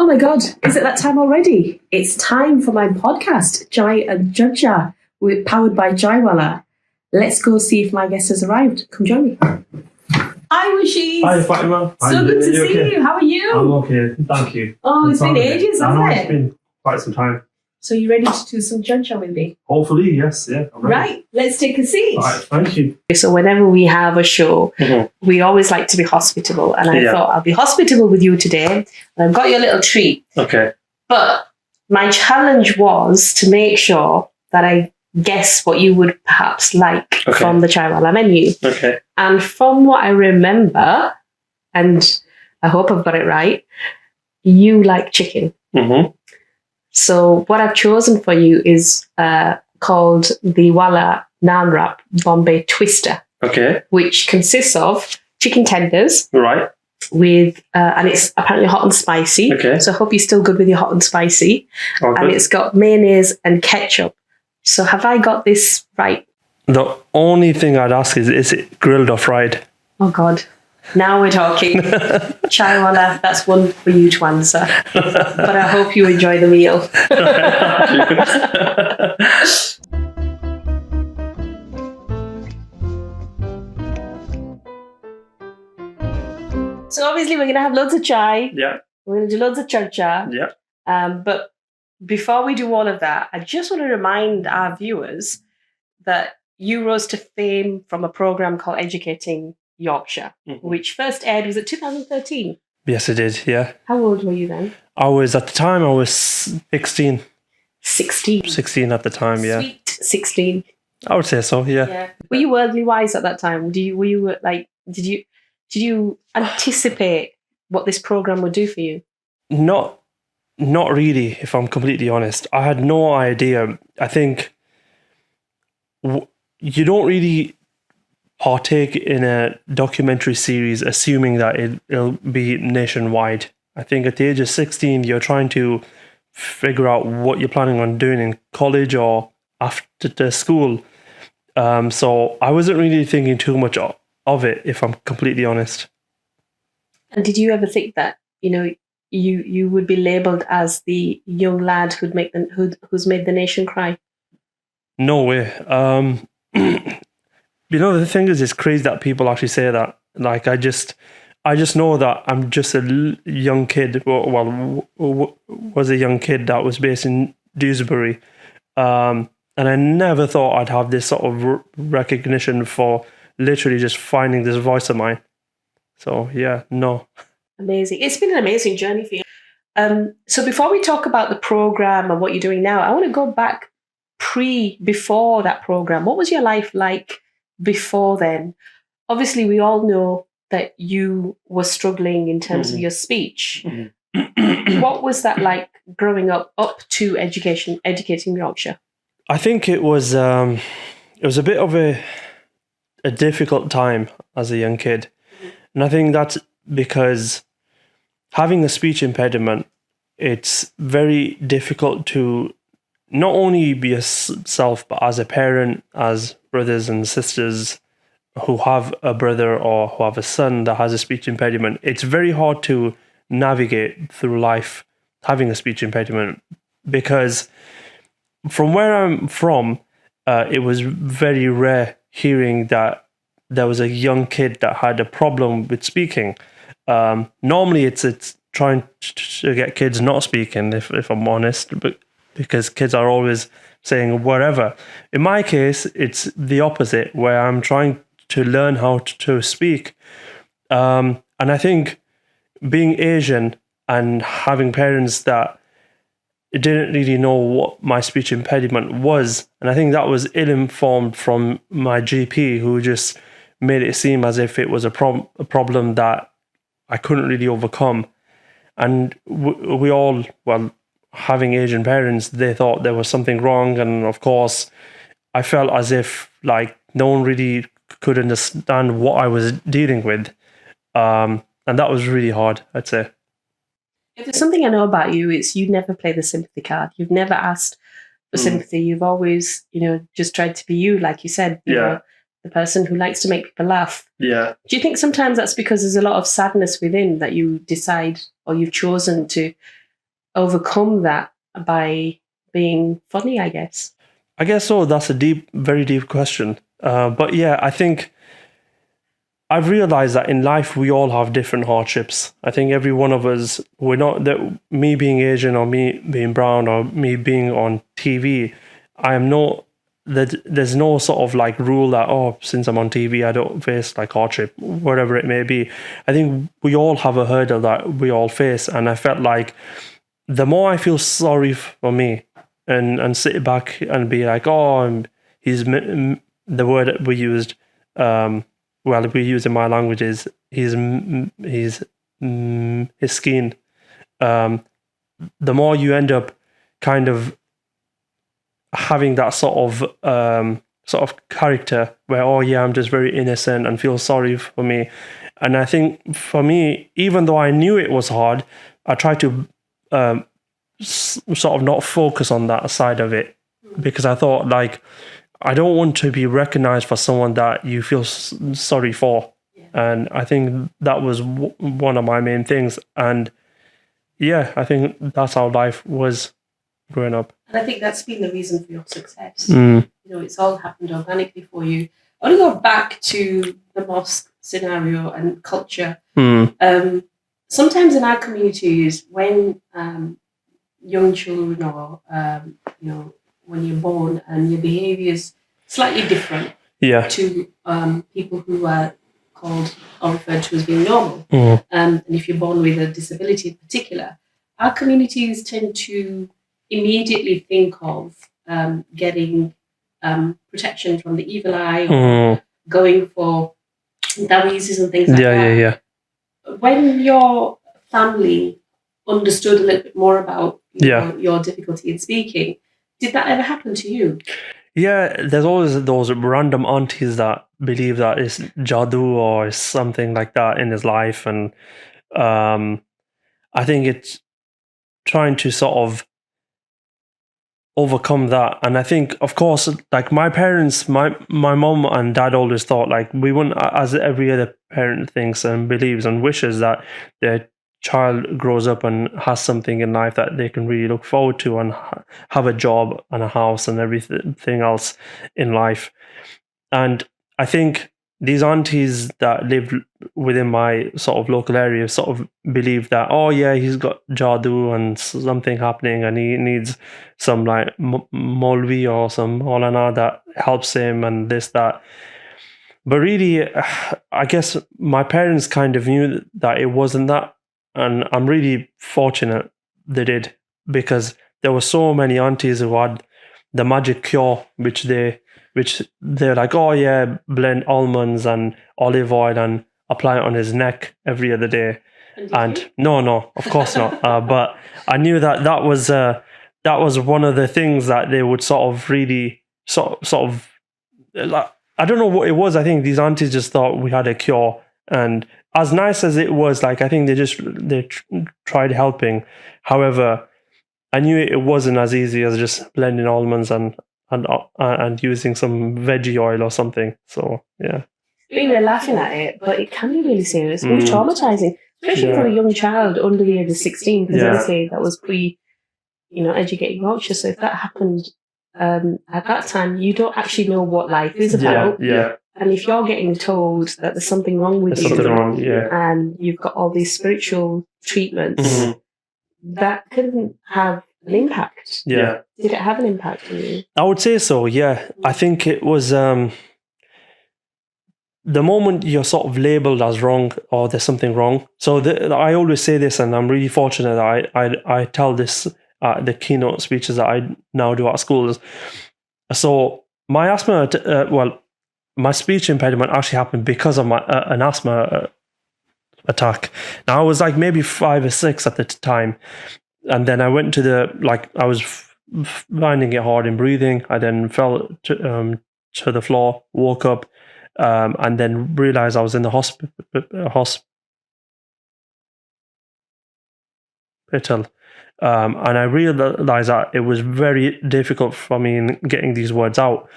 Oh my God, is it that time already? It's time for my podcast, Chaii and Charcha, powered by Chaiiwala. Let's go see if my guest has arrived. Come join me. Hi, Mushy. Hi, Fatima. So good to see you. How are you? I'm okay, thank you. Oh, it's been ages, hasn't it? It's been quite some time. So you ready to do some Charcha with me? Hopefully, yes, yeah. I'm ready. Right, let's take a seat. All right, thank you. So whenever we have a show, we always like to be hospitable. And I thought I'll be hospitable with you today. And I've got you a little treat. Okay. But my challenge was to make sure that I guess what you would perhaps like from the Chaiiwala menu. Okay. And from what I remember, and I hope I've got it right, you like chicken. Mm-hmm. So what I've chosen for you is called the Wala Naan Wrap Bombay Twister. Okay. Which consists of chicken tenders. Right. With and it's apparently hot and spicy. Okay. So I hope you're still good with your hot and spicy. All and good. it's got mayonnaise and ketchup. So have I got this right? The only thing I'd ask is it grilled or fried? Oh God. Now we're talking. Chaiiwala, that's one for you to answer. But I hope you enjoy the meal. So obviously we're going to have loads of chai. Yeah. We're going to do loads of charcha. Yeah. But before we do all of that, I just want to remind our viewers that you rose to fame from a program called Educating Yorkshire, which first aired, was it 2013? Yes, it did, yeah. How old were you then? At the time, I was 16. 16? 16 at the time, yeah. Sweet 16. I would say so, yeah. Were you worldly wise at that time? Did you anticipate what this program would do for you? Not really, if I'm completely honest. I had no idea. I think you don't really partake in a documentary series assuming that it'll be nationwide. I think at the age of 16, you're trying to figure out what you're planning on doing in college or after school. So I wasn't really thinking too much of it, if I'm completely honest. And did you ever think that, you would be labelled as the young lad who's made the nation cry? No way. The thing is, it's crazy that people actually say that. Like, I just know that I'm just a young kid. Well, was a young kid that was based in Dewsbury, and I never thought I'd have this sort of recognition for literally just finding this voice of mine. So yeah, no. Amazing. It's been an amazing journey for you. So before we talk about the program and what you're doing now, I want to go back before that program. What was your life like before then? Obviously, we all know that you were struggling in terms of your speech. What was that like growing up to Educating Yorkshire? I think it was a bit of a difficult time as a young kid. And I think that's because having a speech impediment, it's very difficult to not only be yourself, but as a parent, as brothers and sisters who have a brother or who have a son that has a speech impediment. It's very hard to navigate through life having a speech impediment, because from where I'm from, it was very rare hearing that there was a young kid that had a problem with speaking. Normally it's trying to get kids not speaking, if I'm honest, but because kids are always saying whatever. In my case, it's the opposite, where I'm trying to learn how to speak. And I think being Asian and having parents that didn't really know what my speech impediment was, and I think that was ill-informed from my GP, who just made it seem as if it was a problem that I couldn't really overcome. And we all, having Asian parents, they thought there was something wrong. And of course, I felt as if like no one really could understand what I was dealing with. And that was really hard, I'd say. If there's something I know about you, it's you never play the sympathy card. You've never asked for sympathy. You've always, just tried to be you, like you said. You know, the person who likes to make people laugh. Yeah. Do you think sometimes that's because there's a lot of sadness within that you decide, or you've chosen to overcome that by being funny, I guess? I guess so. That's a deep, very deep question. But yeah, I think I've realized that in life we all have different hardships. I think every one of us, we're not that me being Asian or me being brown or me being on TV. I am not that there's no sort of like rule that, oh, since I'm on TV I don't face like hardship, whatever it may be. I think we all have a hurdle that we all face, and I felt like the more I feel sorry for me and sit back and be like, oh, the word that we used. Well, if we use in my language is his skin. The more you end up kind of having that sort of character where, oh yeah, I'm just very innocent and feel sorry for me. And I think for me, even though I knew it was hard, I tried to sort of not focus on that side of it, because I thought like, I don't want to be recognized for someone that you feel sorry for. Yeah. And I think that was one of my main things. And yeah, I think that's how life was growing up. And I think that's been the reason for your success. You know, it's all happened organically for you. I want to go back to the mosque scenario and culture. Sometimes in our communities, when young children or, you know, when you're born and your behaviour is slightly different to people who are called or referred to as being normal. And if you're born with a disability in particular, our communities tend to immediately think of getting protection from the evil eye or going for dawizes and things like that. When your family understood a little bit more about your difficulty in speaking, did that ever happen to you? Yeah, there's always those random aunties that believe that it's jadoo or it's something like that in his life. And I think it's trying to sort of overcome that. And I think, of course, like my parents, my mom and dad always thought like we wouldn't, as every other parent thinks and believes and wishes, that their child grows up and has something in life that they can really look forward to and have a job and a house and everything else in life. And I think these aunties that live within my sort of local area sort of believe that, oh yeah, he's got jadoo and something happening and he needs some like Molvi or some Maulana that helps him and this, that. But really, I guess my parents kind of knew that it wasn't that. And I'm really fortunate they did, because there were so many aunties who had the magic cure, which they're like, oh yeah, blend almonds and olive oil and apply it on his neck every other day. And no, of course not. But I knew that was one of the things that they would sort of really sort of like, I don't know what it was. I think these aunties just thought we had a cure, and as nice as it was, like I think they tried helping. However, I knew it wasn't as easy as just blending almonds and using some veggie oil or something. So yeah, we were laughing at it, but it can be really serious. It was traumatizing, especially for a young child under the age of 16. Because obviously that was Educating Yorkshire. So if that happened at that time, you don't actually know what life is about. And if you're getting told that there's something wrong with you, and you've got all these spiritual treatments, that can have an impact. Did it have an impact on you? I would say so, yeah. I think it was the moment you're sort of labelled as wrong or there's something wrong. So I always say this, and I'm really fortunate that I tell this at the keynote speeches that I now do at schools. So my asthma, my speech impediment actually happened because of an asthma attack. Now I was like maybe 5 or 6 at the time, and then I went to I was finding it hard in breathing. I then fell to the floor, woke up, and then realized I was in the hospital. And I realized that it was very difficult for me in getting these words out.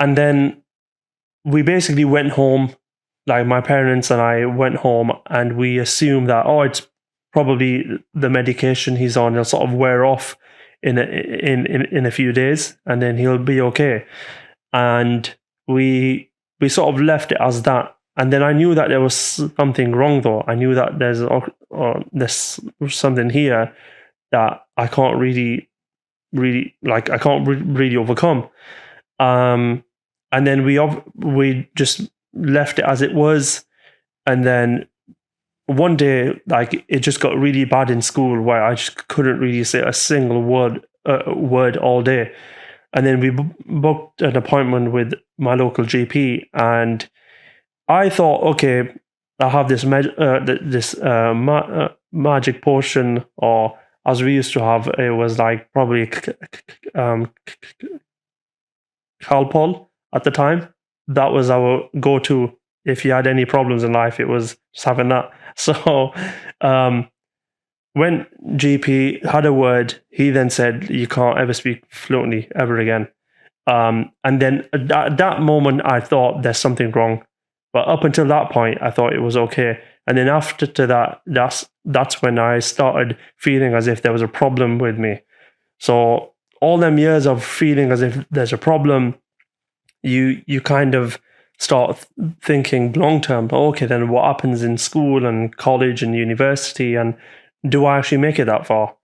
And then we basically went home, like my parents and I went home, and we assumed that, oh, it's probably the medication he's on will sort of wear off in a few days, and then he'll be okay. And we sort of left it as that. And then I knew that there was something wrong, though. I knew that there's something here that I can't really overcome. And then we just left it as it was. And then one day, like, it just got really bad in school, where I just couldn't really say a single word all day. And then we booked an appointment with my local GP, and I thought, okay, I have this magic potion, or as we used to have, it was like probably Calpol at the time. That was our go-to. If you had any problems in life, it was just having that. So when GP had a word, he then said, you can't ever speak fluently ever again. And then at that moment, I thought there's something wrong. But up until that point, I thought it was okay. And then after that, that's when I started feeling as if there was a problem with me. So all them years of feeling as if there's a problem, you kind of start thinking long term. Okay, then what happens in school and college and university, and do I actually make it that far?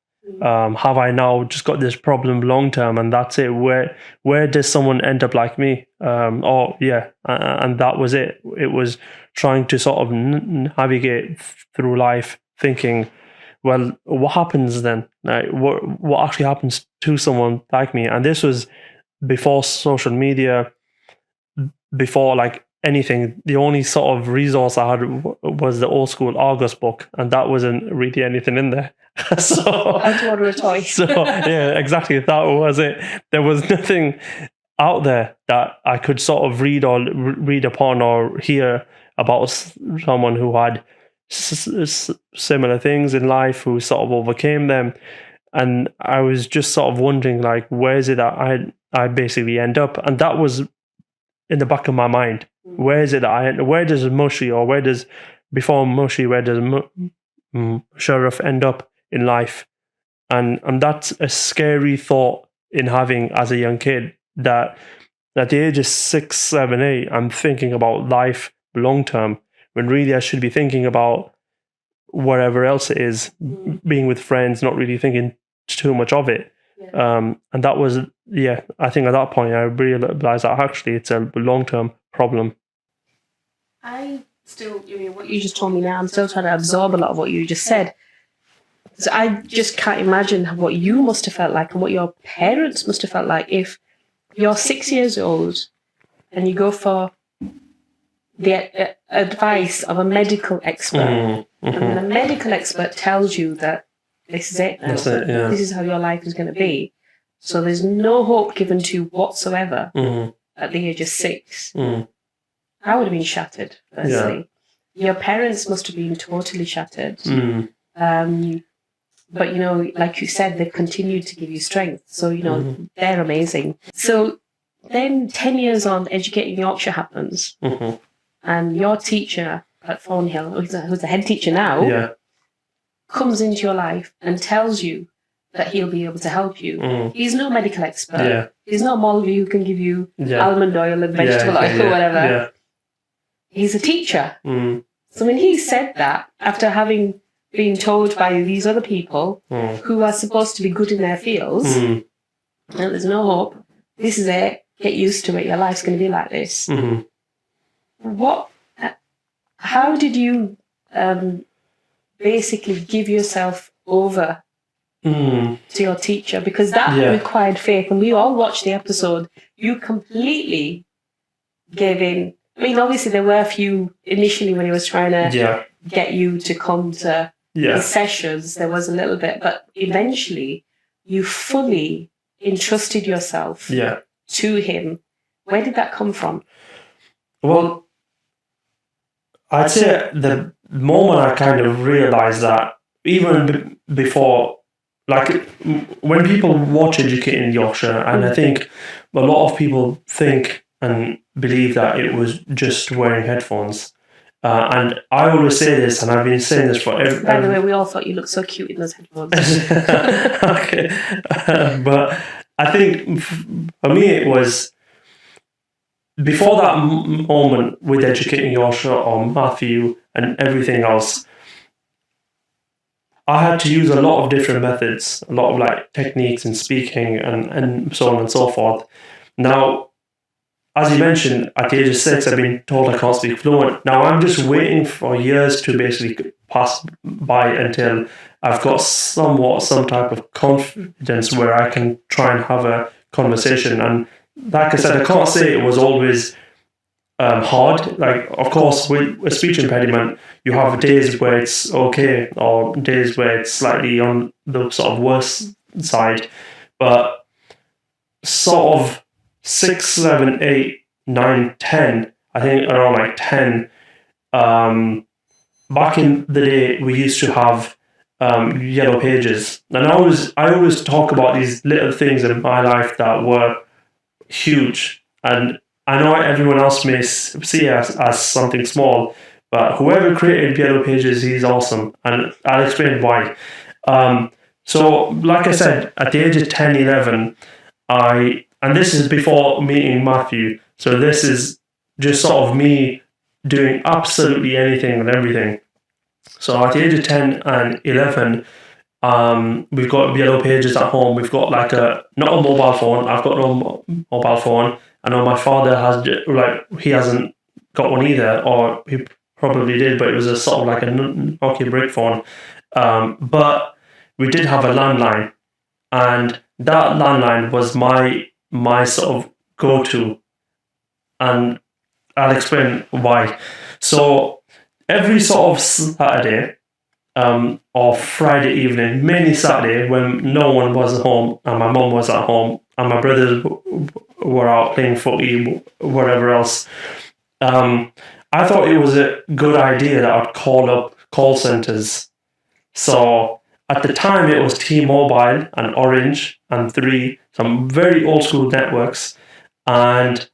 Have I now just got this problem long term, and that's it? Where does someone end up like me? And that was it. It was trying to sort of navigate through life, thinking, well, what happens then? Like, what actually happens to someone like me? And this was before social media, before like anything. The only sort of resource I had was the old school Argos book, and that wasn't really anything in there. So how to order a toy. So yeah, exactly, that was it. There was nothing out there that I could sort of read upon or hear about someone who had similar things in life, who sort of overcame them. And I was just sort of wondering, like, where is it that I basically end up? And that was in the back of my mind. Where is it that where does Mushy, or where does Musharaf end up in life? And that's a scary thought in having as a young kid, that at the age of 6, 7, 8, I'm thinking about life long term, when really I should be thinking about whatever else it is, being with friends, not really thinking too much of it. And that was, I think at that point I realized that actually it's a long-term problem. What you just told me now, I'm still trying to absorb a lot of what you just said. So I just can't imagine what you must have felt like and what your parents must have felt like if you're 6 years old and you go for the advice of a medical expert, and the medical expert tells you that this is it now. This is how your life is going to be. So there's no hope given to whatsoever at the age of 6. I would have been shattered, firstly. Your parents must have been totally shattered. But, like you said, they've continued to give you strength. So, they're amazing. So then 10 years on, Educating Yorkshire happens. And your teacher at Thornhill, who's the head teacher now, comes into your life and tells you that he'll be able to help you. He's no medical expert. He's not Molvey who can give you almond oil and vegetable oil or whatever. He's a teacher. So when he said that, after having been told by these other people who are supposed to be good in their fields, and there's no hope, this is it, get used to it, your life's going to be like this. How did you basically give yourself over to your teacher? Because that required faith, and we all watched the episode. You completely gave in. I mean, obviously there were a few initially when he was trying to get you to come to his sessions. There was a little bit, but eventually you fully entrusted yourself to him. Where did that come from? Well, I'd say the moment I kind of realized that, even before, like when people watch Educating Yorkshire, and I think a lot of people think and believe that it was just wearing headphones. And I always say this, and I've been saying this for By the way, we all thought you looked so cute in those headphones. Okay. But I think for me it was before that moment with Educating Yorkshire or Matthew and everything else, I had to use a lot of different methods, a lot of like techniques in speaking and so on and so forth. Now, as you mentioned, at the age of 6, I've been told I can't speak fluent. Now, I'm just waiting for years to basically pass by until I've got some type of confidence where I can try and have a conversation. And like I said, I can't say it was always hard. Like, of course, with a speech impediment, you have days where it's okay or days where it's slightly on the sort of worse side. But sort of 6, 7, 8, 9, 10, I think around like 10, back in the day, we used to have yellow pages. And I always talk about these little things in my life that were huge. And I know everyone else may see it as something small, but whoever created yellow pages, he's awesome. And I'll explain why. So, like I said, at the age of 10, 11, and this is before meeting Matthew, so this is just sort of me doing absolutely anything and everything. So at the age of 10 and 11, we've got yellow pages at home. We've got like not a mobile phone. I've got no mobile phone. I know my father he hasn't got one either, or he probably did, but it was a sort of like a Nokia brick phone. But we did have a landline, and that landline was my sort of go-to, and I'll explain why. So every sort of Saturday or Friday evening, mainly Saturday when no one was at home and my mum was at home and my brothers were out playing footy, whatever else, I thought it was a good idea that I'd call up call centres. So at the time it was T-Mobile and Orange and Three, some very old school networks, and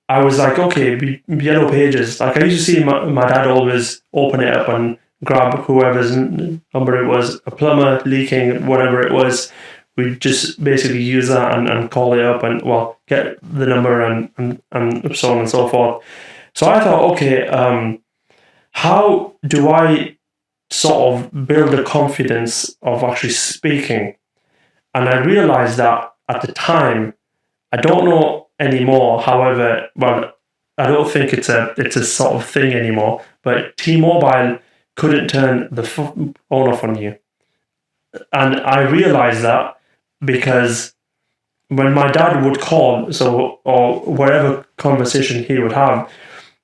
I was like, okay, yellow pages. Like I used to see my dad always open it up and grab whoever's number it was, a plumber leaking, whatever it was. We just basically use that and call it up and get the number and so on and so forth. So I thought, okay, how do I sort of build the confidence of actually speaking? And I realized that at the time, I don't know anymore. However, I don't think it's a sort of thing anymore. But T-Mobile couldn't turn the phone off on you, and I realized that because when my dad would call, or whatever conversation he would have,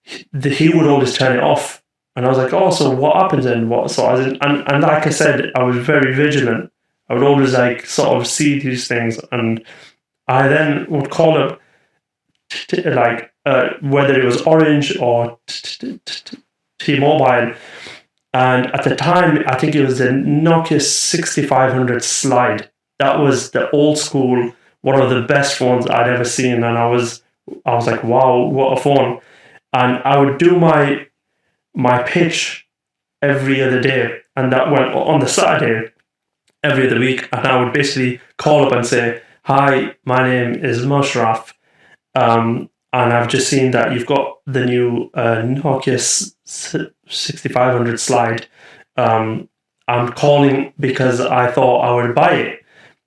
he would always turn it off, and I was like, oh, so what happens then? What? So and like I said, I was very vigilant. I would always like sort of see these things, and I then would call up whether it was Orange or T-Mobile, and at the time I think it was the Nokia 6500 Slide. That was the old school, one of the best phones I'd ever seen, and I was like, wow, what a phone! And I would do my pitch every other day, and that went on the Saturday every other week, and I would basically call up and say, hi, my name is Musharaf, and I've just seen that you've got the new Nokia 6500 Slide. I'm calling because I thought I would buy it.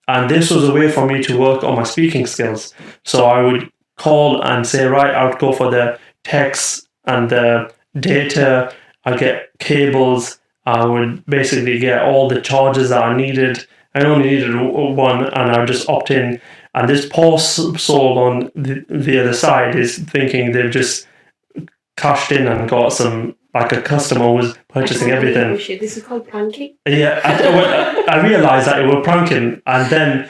And this was a way for me to work on my speaking skills. So I would call and say, right, I would go for the text and the data. I'd get cables. I would basically get all the charges that I needed. I only needed one, and I would just opt in. And this poor soul on the other side is thinking they've just cashed in and got some, like a customer was purchasing everything. This is called pranking? Yeah, I realised that it was pranking. And then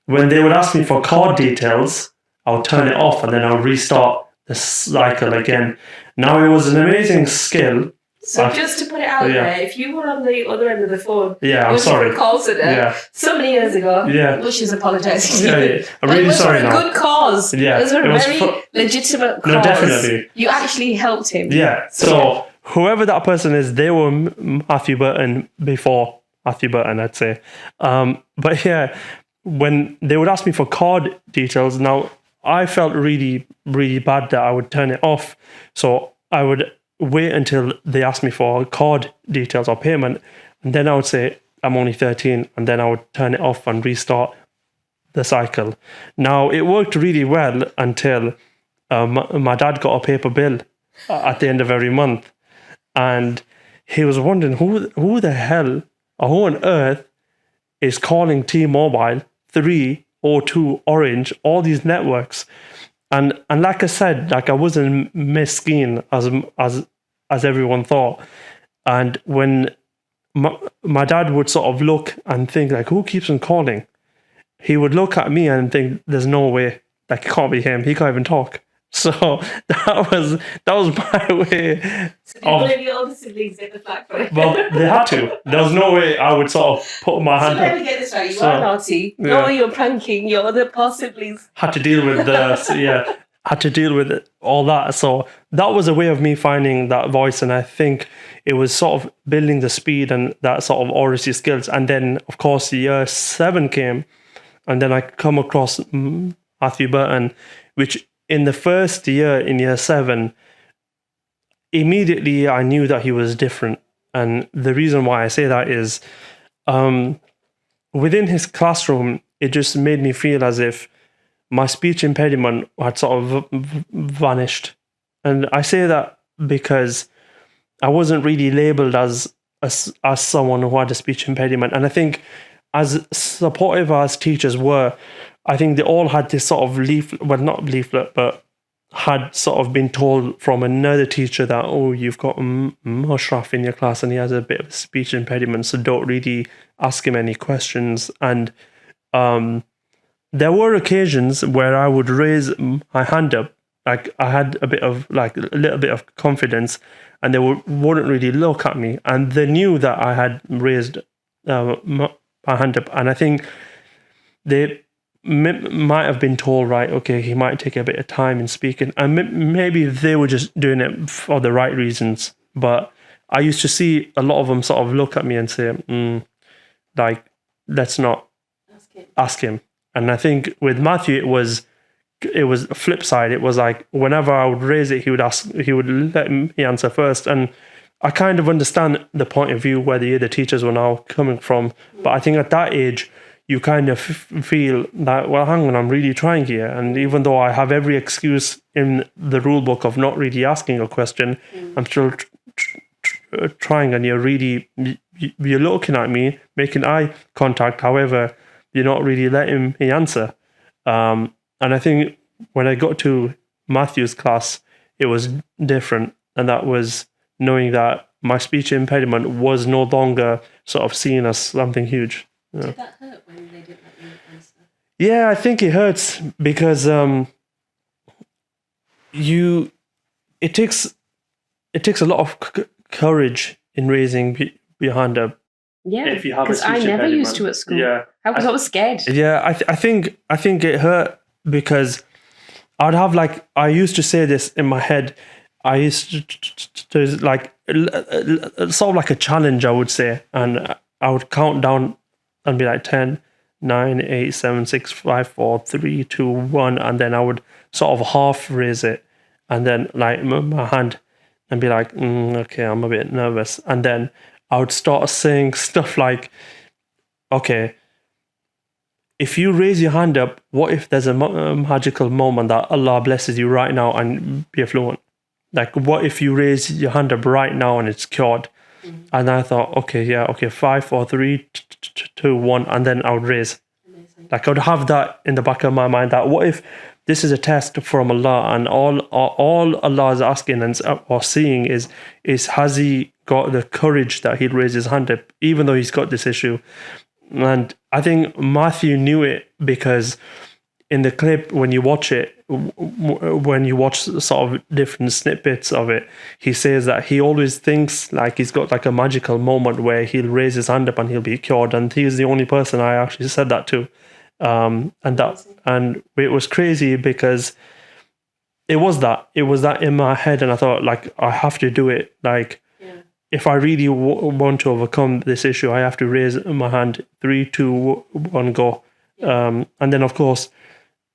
when they would ask me for card details, I would turn it off and then I would restart the cycle again. Now, it was an amazing skill. So just to put it out there, if you were on the other end of the phone, I'm sorry. For a call center so many years ago, Mushy's apologising. I'm really sorry now. It was for a good cause. Yeah, it was for a very legitimate cause. No, definitely. You actually helped him. Yeah. So whoever that person is, they were Matthew Burton before Matthew Burton, I'd say. But yeah, when they would ask me for card details, now I felt really, really bad that I would turn it off. So I would wait until they asked me for card details or payment, and then I would say, I'm only 13, and then I would turn it off and restart the cycle. Now, it worked really well until my dad got a paper bill at the end of every month, and he was wondering who the hell or who on earth is calling T-Mobile, 302, Orange, all these networks. And like I said, like I wasn't miskin as everyone thought. And when my dad would sort of look and think like, who keeps on calling? He would look at me and think, there's no way, like it can't be him. He can't even talk. So that was my way. So did one of your older siblings get the flag for it? Well, they had to. There was no way I would sort of put my hand So let up. me get this right. You are naughty. Yeah. No, you're pranking your other poor siblings. Had to deal with had to deal with all that. So that was a way of me finding that voice, and I think it was sort of building the speed and that sort of oracy skills. And then, of course, year 7 came, and then I come across Matthew Burton, which in the first year, in year 7, immediately I knew that he was different. And the reason why I say that is within his classroom, it just made me feel as if my speech impediment had sort of vanished. And I say that because I wasn't really labeled as someone who had a speech impediment. And I think as supportive as teachers were, I think they all had this sort of not leaflet, but had sort of been told from another teacher that, oh, you've got Musharaf in your class and he has a bit of a speech impediment, so don't really ask him any questions. And there were occasions where I would raise my hand up, like I had a little bit of confidence, and they wouldn't really look at me, and they knew that I had raised my hand up. And I think they might have been told, right, okay, he might take a bit of time in speaking, and maybe they were just doing it for the right reasons. But I used to see a lot of them sort of look at me and say, like, let's not ask him. And I think with Matthew, it was a flip side. It was like whenever I would raise it, he would let me answer first. And I kind of understand the point of view where the other teachers were now coming from. But I think at that age, you kind of feel that, well, hang on, I'm really trying here. And even though I have every excuse in the rule book of not really asking a question, I'm still trying. And you're looking at me, making eye contact. However, you're not really letting me answer. And I think when I got to Matthew's class, it was different. And that was knowing that my speech impediment was no longer sort of seen as something huge. Yeah. Did that hurt when they didn't let you answer? Yeah, I think it hurts because it takes a lot of courage in raising your hand up. Yeah, because I never used to at school. Yeah, I was scared. Yeah, I think it hurt because I used to say this in my head. I used to like sort of like a challenge, I would say, and I would count down and be like 10, 9, 8, 7, 6, 5, 4, 3, 2, 1, and then I would sort of half raise it, and then like my hand, and be like, okay, I'm a bit nervous, and then I would start saying stuff like, okay, if you raise your hand up, what if there's a magical moment that Allah blesses you right now and be fluent? Like, what if you raise your hand up right now and it's cured? And I thought, okay, 5, 4, 3, 2, 1, and then I would raise. Amazing. Like I would have that in the back of my mind that what if this is a test from Allah, and all Allah is asking or seeing is has he got the courage that he'd raise his hand up, even though he's got this issue. And I think Matthew knew it because in the clip, when you watch sort of different snippets of it, he says that he always thinks like he's got like a magical moment where he'll raise his hand up and he'll be cured. And he's the only person I actually said that to. And it was crazy because it was that in my head, and I thought, like, I have to do it. Like, if I really want to overcome this issue, I have to raise my hand. 3, 2, 1, go. And then, of course,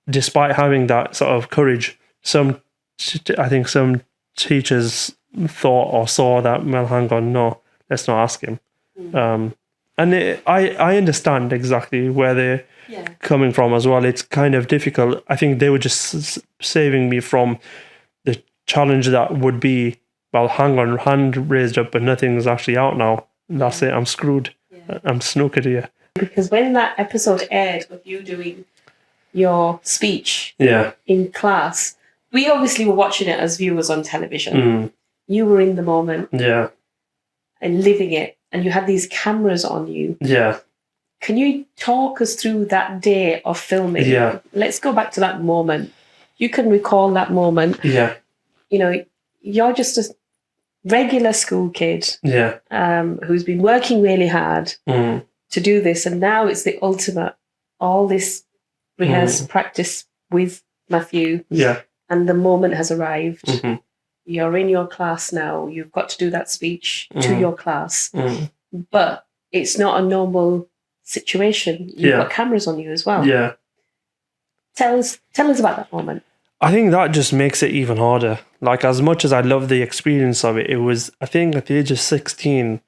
despite having that sort of courage, I think some teachers thought or saw that, well, hang on, no, let's not ask him. I understand exactly where they're coming from as well. It's kind of difficult. I think they were just saving me from the challenge that would be, well, hang on, hand raised up, but nothing's actually out now. That's it. I'm screwed. I'm snookered here. Because when that episode aired of you doing your speech in class, we obviously were watching it as viewers on television. You were in the moment. Yeah. And living it. And you had these cameras on you. Yeah. Can you talk us through that day of filming? Yeah. Let's go back to that moment. You can recall that moment. Yeah. You know, you're just a regular school kid. Yeah. Who's been working really hard to do this. And now it's the ultimate, all this rehearsed practice with Matthew. Yeah. And the moment has arrived. You're in your class now. You've got to do that speech to your class. But it's not a normal situation. You've got cameras on you as well. Yeah. Tell us about that moment. I think that just makes it even harder. Like, as much as I love the experience of it, it was, I think at the age of 16,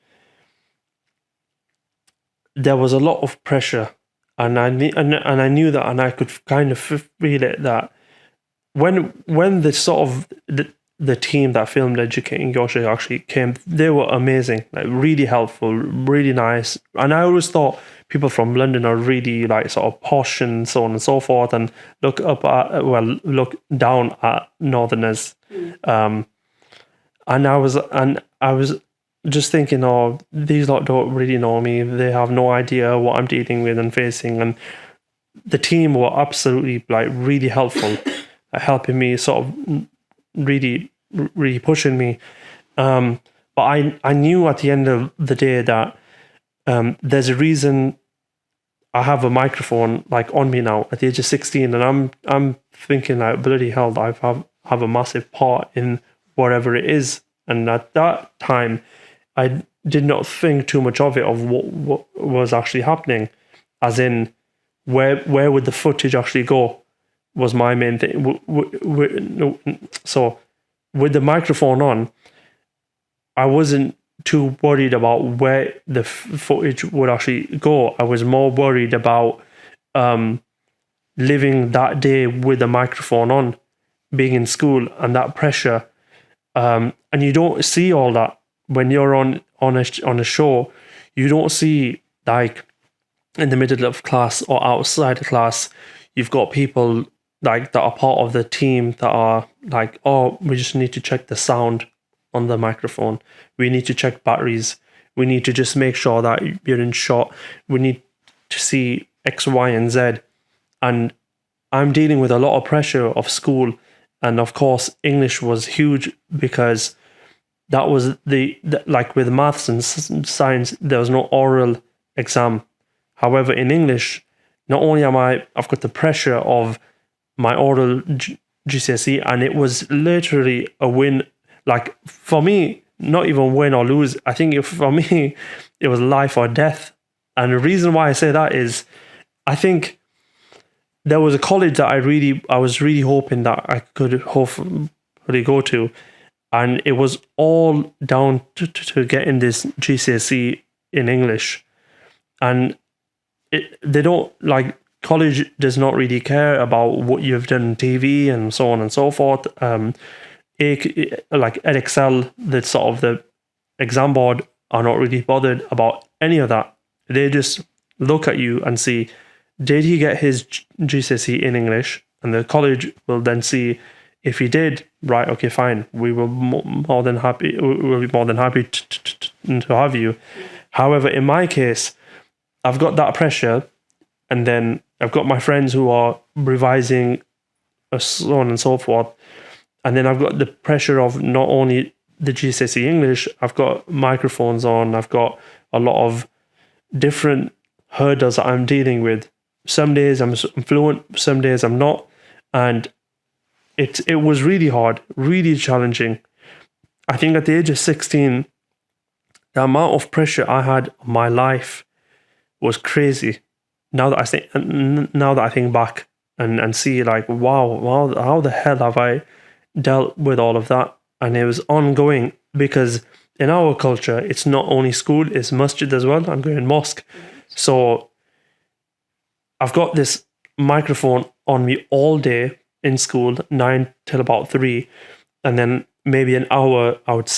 there was a lot of pressure. And I knew that, and I could kind of feel it, that when the sort of the team that filmed Educating Yorkshire actually came, they were amazing, like really helpful, really nice. And I always thought people from London are really like sort of posh and so on and so forth, and look down at Northerners. And I was just thinking, oh, these lot don't really know me. They have no idea what I'm dealing with and facing. And the team were absolutely like really helpful, helping me, sort of really pushing me. But I knew at the end of the day that there's a reason I have a microphone like on me now at the age of 16, and I'm thinking like, bloody hell, I have a massive part in whatever it is. And at that time, I did not think too much of it, of what was actually happening, as in where would the footage actually go, was my main thing. So with the microphone on, I wasn't too worried about where the footage would actually go. I was more worried about living that day with the microphone on, being in school, and that pressure. And you don't see all that when you're on a show. You don't see, like, in the middle of class or outside of class, you've got people like that are part of the team that are like, oh, we just need to check the sound on the microphone. We need to check batteries. We need to just make sure that you're in shot. We need to see X, Y, and Z. And I'm dealing with a lot of pressure of school. And of course, English was huge, because that was the like with maths and science, there was no oral exam. However, in English, not only I've got the pressure of my oral GCSE, and it was literally a win. Like, for me, not even win or lose. I think for me, it was life or death. And the reason why I say that is, I think there was a college that I was really hoping that I could hopefully go to, and it was all down to getting this GCSE in English. And they don't, like, college does not really care about what you've done on TV and so on and so forth. Like Edexcel, the sort of the exam board, are not really bothered about any of that. They just look at you and see, did he get his GCSE in English? And the college will then see, if he did, right, okay, fine. We will more than happy. We'll be more than happy to have you. However, in my case, I've got that pressure, and then I've got my friends who are revising, so on and so forth. And then I've got the pressure of not only the GCSE English, I've got microphones on, I've got a lot of different hurdles that I'm dealing with. Some days I'm fluent, some days I'm not. And it was really hard, really challenging. I think at the age of 16, the amount of pressure I had on my life was crazy. Now that I think back and see, like, wow, how the hell have I dealt with all of that? And it was ongoing, because in our culture, it's not only school, it's masjid as well. I'm going mosque. So I've got this microphone on me all day in school, 9 till about 3. And then maybe an hour, I'd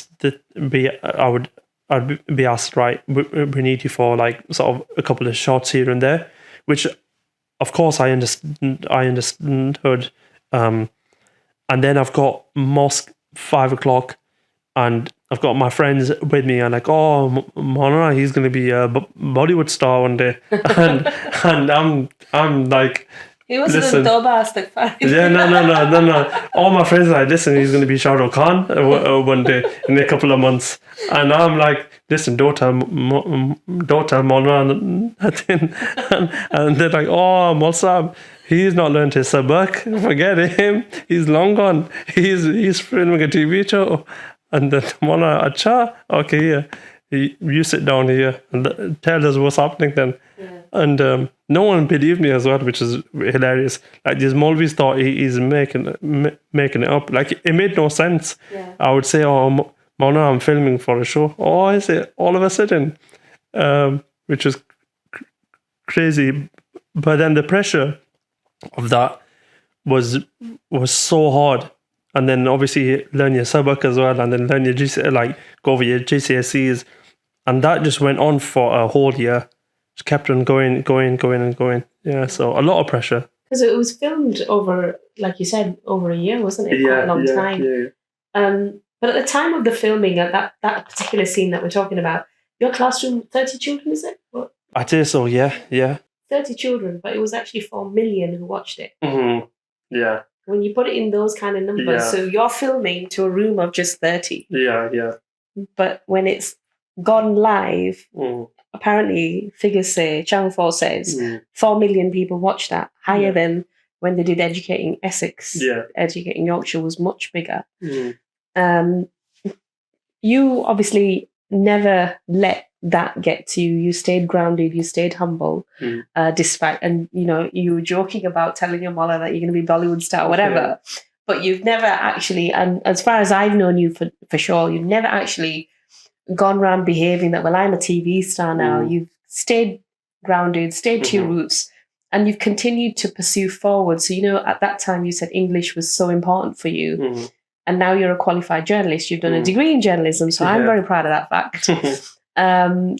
be asked, right, we need you for like sort of a couple of shots here and there, which of course I understood. And then I've got mosque 5 o'clock, and I've got my friends with me, and like, oh, Mona, he's going to be a Bollywood star one day, and I'm like, he wasn't a dobastic fan. Yeah, no. All my friends are like, listen, he's going to be Shah Rukh Khan one day in a couple of months, and I'm like, listen, don't tell Mona nothing, and they're like, oh, Mulsab, he's not learned his sabak, forget him, he's long gone, he's filming a TV show. And then Mona, acha, okay, yeah, you sit down here and tell us what's happening then. Yeah. And no one believed me as well, which is hilarious. Like, these Maulvis thought he's making it up. Like, it made no sense. Yeah. I would say, oh, Mona, I'm filming for a show. Oh, is it? All of a sudden, which is crazy. But then the pressure of that was so hard. And then obviously learn your sabak as well, and then learn your go over your GCSEs, and that just went on for a whole year. Just kept on going. Yeah, so a lot of pressure. Because it was filmed over, like you said, over a year, wasn't it? Quite a long time. Yeah. But at the time of the filming, at that particular scene that we're talking about, your classroom, 30 children, is it? What? I'd say so. Yeah. 30 children, but it was actually 4 million who watched it. Mm-hmm. Yeah. When you put it in those kind of numbers, so you're filming to a room of just 30. Yeah. But when it's gone live, apparently figures say, Channel 4 says, 4 million people watched that, higher than when they did Educating Essex. Yeah. Educating Yorkshire was much bigger. You obviously never let that get to you. You stayed grounded, you stayed humble, despite, and you were joking about telling your mother that you're going to be Bollywood star or whatever, but you've never actually, and as far as I've known you for sure, you've never actually gone around behaving that, well, I'm a TV star now. You've stayed grounded, stayed to your roots, and you've continued to pursue forward. So, at that time you said English was so important for you, and now you're a qualified journalist. You've done a degree in journalism, so I'm very proud of that fact. And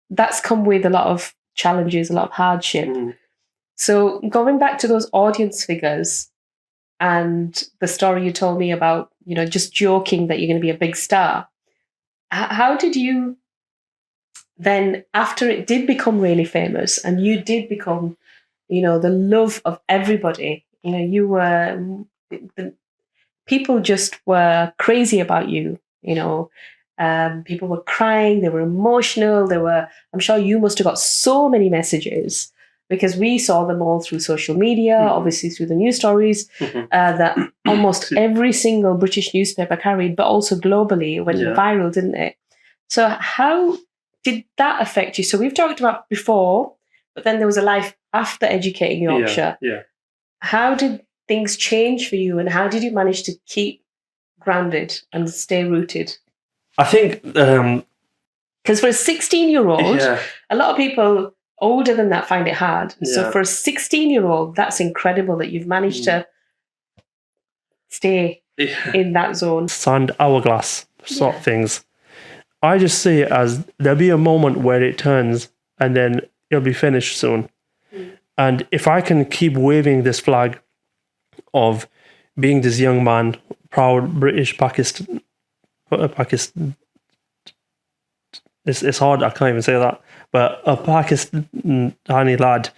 that's come with a lot of challenges, a lot of hardship. So going back to those audience figures and the story you told me about, just joking that you're going to be a big star, how did you then, after it did become really famous and you did become, the love of everybody, you were, people just were crazy about you, people were crying, they were emotional, I'm sure you must have got so many messages, because we saw them all through social media, obviously through the news stories, that almost every single British newspaper carried, but also globally it went viral, didn't it? So how did that affect you? So we've talked about before, but then there was a life after Educating Yorkshire. Yeah. How did things change for you, and how did you manage to keep grounded and stay rooted? I think because for a 16-year-old, a lot of people older than that find it hard. So for a 16-year-old, that's incredible that you've managed to stay in that zone. Sand hourglass sort of things. I just see it as there'll be a moment where it turns and then it'll be finished soon. And if I can keep waving this flag of being this young man, proud British Pakistan, it's hard, I can't even say that, but a Pakistani lad,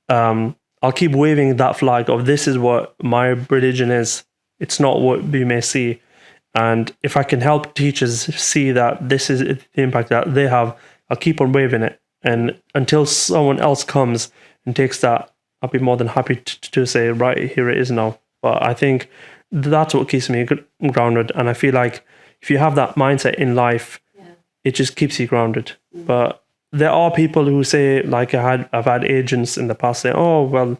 I'll keep waving that flag of this is what my religion is. It's not what we may see. And if I can help teachers see that this is the impact that they have, I'll keep on waving it. And until someone else comes and takes that, I'll be more than happy to say, right, here it is now. But I think that's what keeps me grounded. And I feel like if you have that mindset in life, it just keeps you grounded. But there are people who say, like I've had agents in the past say, oh, well,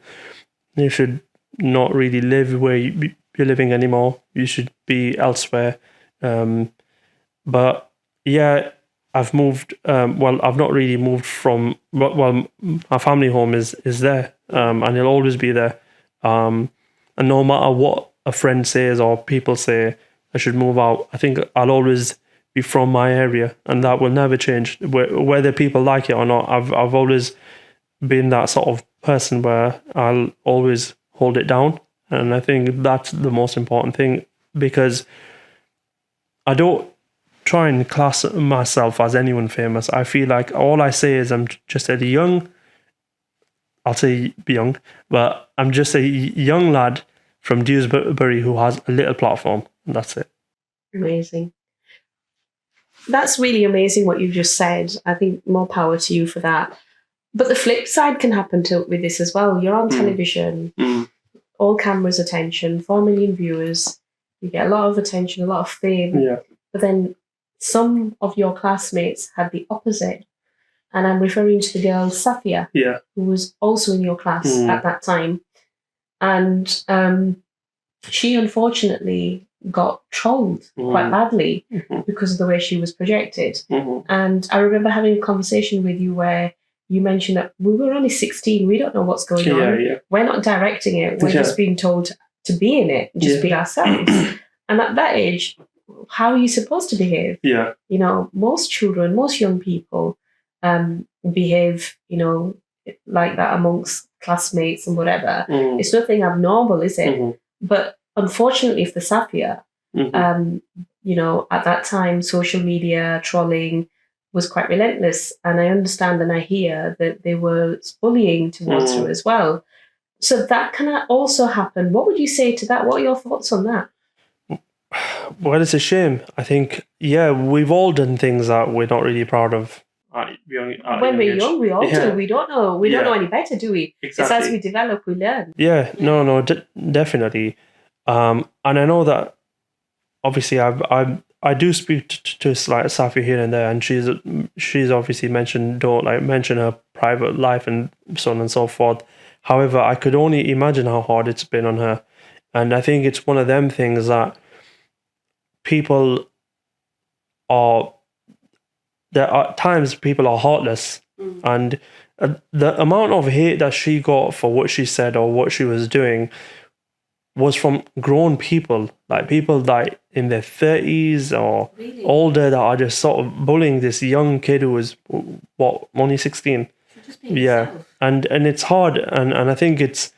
you should not really live where you're living anymore. You should be elsewhere. But yeah, I've moved. Well, I've not really moved from. Well, my family home is there, and it'll always be there. And no matter what a friend says or people say, I should move out, I think I'll always be from my area, and that will never change. Whether people like it or not, I've always been that sort of person where I'll always hold it down, and I think that's the most important thing, because I don't try and class myself as anyone famous. I feel like all I say is I'm just a young, I'll say young, but I'm just a young lad from Dewsbury who has a little platform, and that's it. Amazing. That's really amazing what you've just said. I think more power to you for that. But the flip side can happen with this as well. You're on television, all cameras' attention, 4 million viewers. You get a lot of attention, a lot of fame. Yeah. But then some of your classmates had the opposite. And I'm referring to the girl Safia, who was also in your class at that time. And she unfortunately got trolled quite badly because of the way she was projected. And I remember having a conversation with you where you mentioned that we were only 16, we don't know what's going on. We're not directing it, we're just being told to be in it, just be ourselves. And at that age, how are you supposed to behave? You know, most children, most young people behave, you know, like that amongst classmates and whatever. It's nothing abnormal, is it? But unfortunately for Safia, you know, at that time, social media trolling was quite relentless. And I understand and I hear that they were bullying towards her as well. So that can also happen. What would you say to that? What are your thoughts on that? Well, it's a shame. I think, we've all done things that we're not really proud of. When we're young, we all do. We don't know. We don't know any better, do we? Exactly. It's as we develop, we learn. Definitely. And I know that obviously I do speak to like Safi here and there, and she's obviously mentioned, don't like mention her private life and so on and so forth. However, I could only imagine how hard it's been on her, and I think it's one of them things that people are. There are times people are heartless, and the amount of hate that she got for what she said or what she was doing was from grown people, like people like in their 30s or older, that are just sort of bullying this young kid who was only 16. And it's hard, and I think it's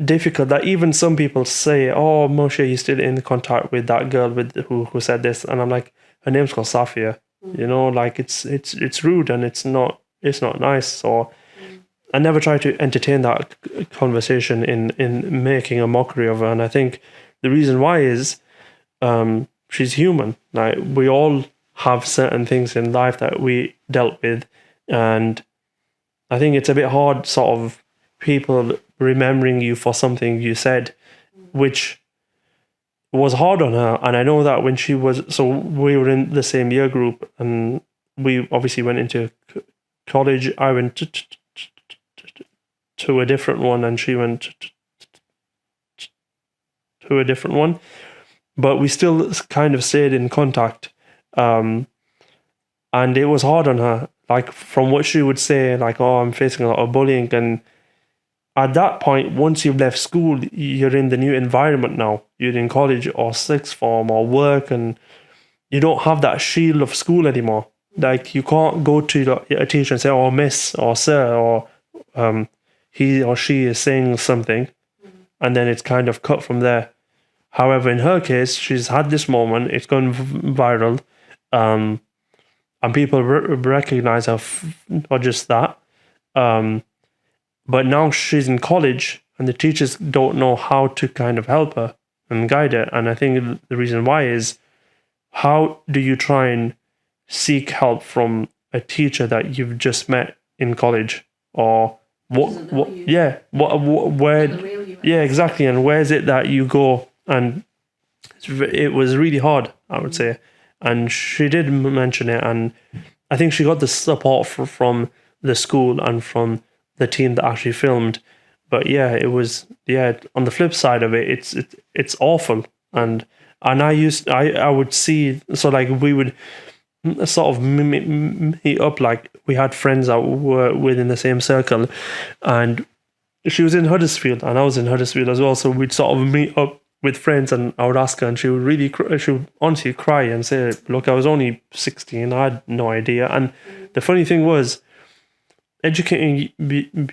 difficult that even some people say, oh, Mushy, you're still in contact with that girl who said this, and I'm like, her name's called Safia. You know, like it's rude and it's not nice. So I never try to entertain that conversation in making a mockery of her. And I think the reason why is she's human. Like, we all have certain things in life that we dealt with, and I think it's a bit hard, sort of people remembering you for something you said, which was hard on her. And I know that when we were in the same year group, and we obviously went into college. I went to a different one, and she went to a different one, but we still kind of stayed in contact. And it was hard on her, like from what she would say, like, oh, I'm facing a lot of bullying. And at that point, once you've left school, you're in the new environment now. You're in college or sixth form or work, and you don't have that shield of school anymore. Like, you can't go to a teacher and say, oh, miss or sir, or he or she is saying something, and then it's kind of cut from there. However, in her case, she's had this moment, it's gone viral, and people recognize her for just that. But now she's in college, and the teachers don't know how to kind of help her and guide her. And I think the reason why is, how do you try and seek help from a teacher that you've just met in college, or where, yeah, exactly. And where is it that you go? And it was really hard, I would say. And she did mention it, and I think she got the support from the school and from the team that actually filmed. But yeah, it was, on the flip side of it, it's awful. And I would see, so like we would sort of meet up, like we had friends that were within the same circle, and she was in Huddersfield and I was in Huddersfield as well, so we'd sort of meet up with friends, and I would ask her, and she would honestly cry and say, look, I was only 16, I had no idea. And the funny thing was, Educating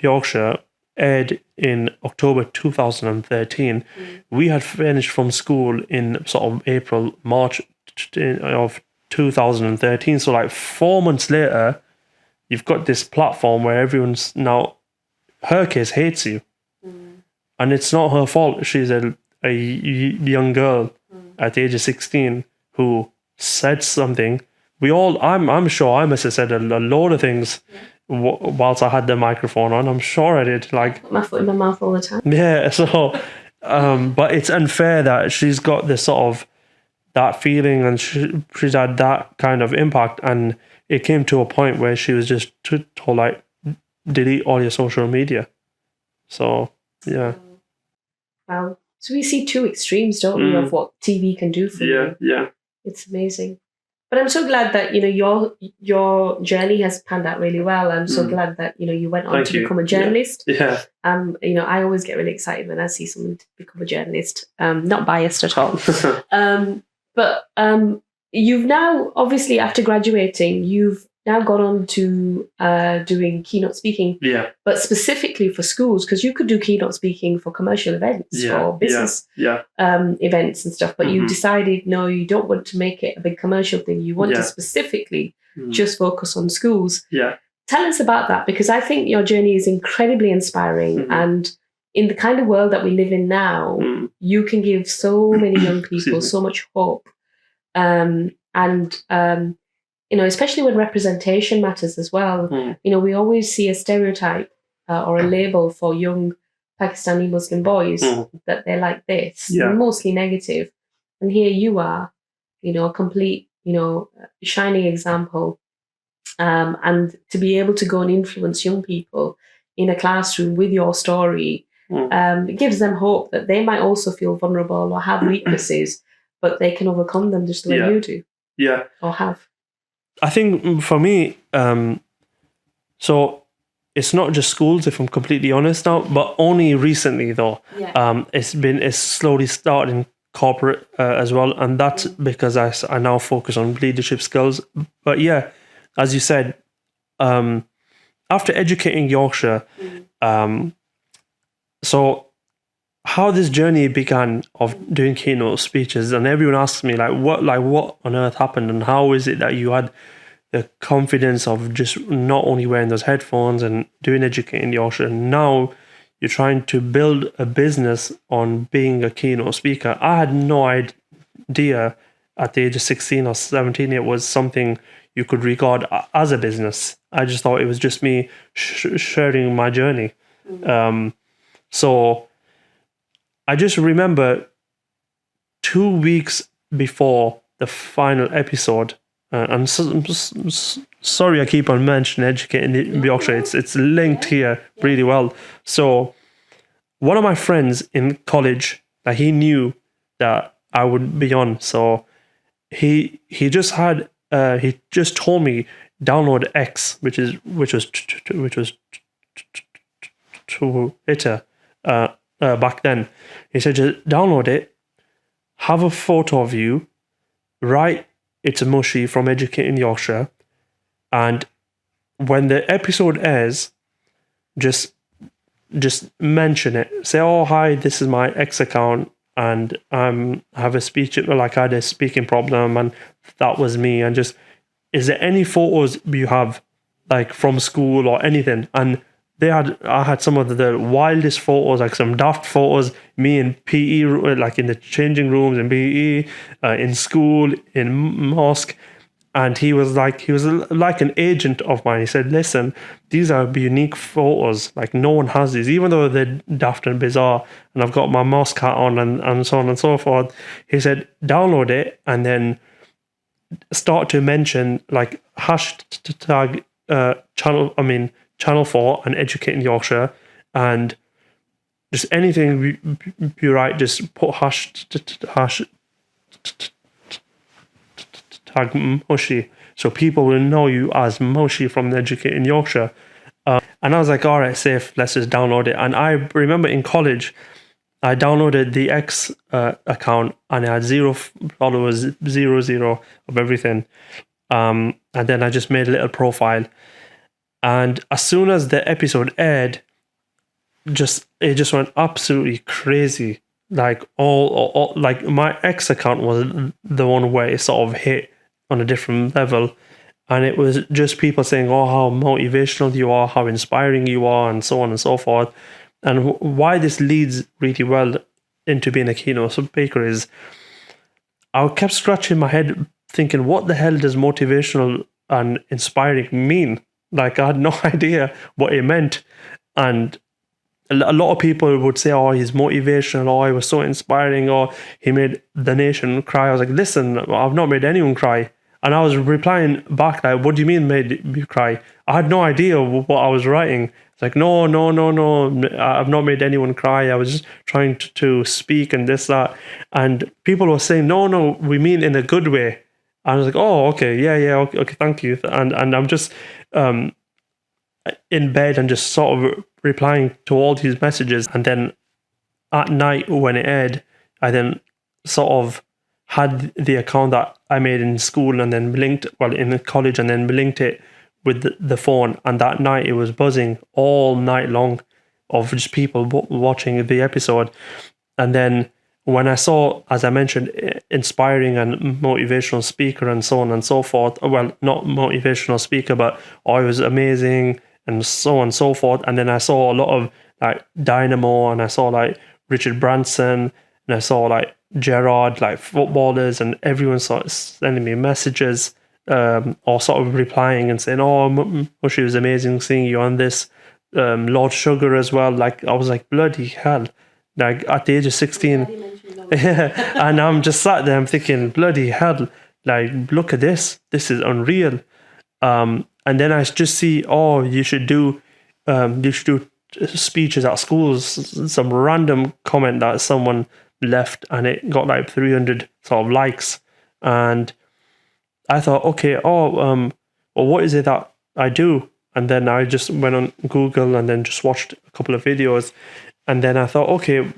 Yorkshire aired in October 2013. We had finished from school in sort of April, March of 2013. So like 4 months later, you've got this platform where everyone's now, her case hates you. And it's not her fault. She's a young girl at the age of 16 who said something. I'm sure I must have said a load of things whilst I had the microphone on. I'm sure I did. Like, put my foot in my mouth all the time. Yeah, so, but it's unfair that she's got this sort of, that feeling, and she's had that kind of impact, and it came to a point where she was just told, like, delete all your social media. So, yeah. Wow. So we see two extremes, don't we, of what TV can do for you. Yeah. It's amazing. But I'm so glad that, your journey has panned out really well. I'm so glad that, you went on to become a journalist. Yeah. I always get really excited when I see someone to become a journalist. Not biased at all. But you've now, obviously, after graduating, you've now gone on to doing keynote speaking. Yeah. But specifically for schools, because you could do keynote speaking for commercial events or business events and stuff. But you decided, no, you don't want to make it a big commercial thing. You want to specifically just focus on schools. Yeah. Tell us about that, because I think your journey is incredibly inspiring. And in the kind of world that we live in now, you can give so many young people so much hope. Especially when representation matters as well. We always see a stereotype or a label for young Pakistani Muslim boys that they're like this, mostly negative. And here you are, a complete, shining example. And to be able to go and influence young people in a classroom with your story, it gives them hope that they might also feel vulnerable or have weaknesses, but they can overcome them just the way you do. Yeah. Or have. I think for me, so it's not just schools, if I'm completely honest now, but only recently though. Yeah. It's slowly started in corporate as well, and that's because I now focus on leadership skills. But yeah, as you said, after Educating Yorkshire, so how this journey began of doing keynote speeches, and everyone asks me what on earth happened, and how is it that you had the confidence of just not only wearing those headphones and doing Educating Yorkshire, and now you're trying to build a business on being a keynote speaker. I had no idea at the age of 16 or 17 it was something you could regard as a business. I just thought it was just me sharing my journey. So I just remember 2 weeks before the final episode, and sorry I keep on mentioning Educating Yorkshire, it's linked here really well. So one of my friends in college, that he knew that I would be on, so he just told me download X, which was Twitter back then. He said just download it, have a photo of you, write it's a Mushy from Educating Yorkshire, and when the episode airs, just mention it. Say, oh hi, this is my X account, and I have a speech, like I had a speaking problem, and that was me. And just, is there any photos you have, like from school or anything? And I had some of the wildest photos, like some daft photos, me in PE, like in the changing rooms in PE, in school, in mosque. And he was like an agent of mine. He said, listen, these are unique photos. Like no one has these, even though they're daft and bizarre. And I've got my mouse cat on and so on and so forth. He said, download it and then start to mention like hashtag channel 4 and Educating Yorkshire, and just anything you write, just put hashtag Mushy, so people will know you as Mushy from Educating Yorkshire. And I was like, all right, safe, let's just download it. And I remember in college, I downloaded the X account and it had 0 followers, 0 of everything. And then I just made a little profile. And as soon as the episode aired, it just went absolutely crazy. Like all like my X account was the one where it sort of hit on a different level. And it was just people saying, oh, how motivational you are, how inspiring you are, and so on and so forth. And why this leads really well into being a keynote speaker is I kept scratching my head thinking, what the hell does motivational and inspiring mean? Like, I had no idea what it meant. And a lot of people would say, oh, he's motivational, or he was so inspiring, or he made the nation cry. I was like, listen, I've not made anyone cry. And I was replying back like, what do you mean made you cry? I had no idea what I was writing. It's like, no, I've not made anyone cry. I was just trying to speak and this, that. And people were saying, no, we mean in a good way. And I was like, oh, okay, yeah, okay, thank you. And I'm just in bed and just sort of replying to all these messages. And then at night when it aired, I then sort of had the account that I made in school and then in college, and then linked it with the phone. And that night it was buzzing all night long of just people watching the episode. And then when I saw, as I mentioned, inspiring and motivational speaker and so on and so forth, well, not motivational speaker, but it was amazing and so on and so forth. And then I saw a lot of like Dynamo, and I saw like Richard Branson, and I saw like Gerard, like footballers, and everyone started sending me messages or sort of replying and saying, oh, Mushy, was amazing seeing you on this. Lord Sugar as well. Like, I was like, bloody hell. Like, at the age of 16. And I'm just sat there, I'm thinking, bloody hell. Like, look at this. This is unreal. And then I just see, oh, you should do speeches at schools. Some random comment that someone left, and it got like 300 sort of likes. And I thought, okay, well, what is it that I do? And then I just went on Google and then just watched a couple of videos. And then I thought, okay,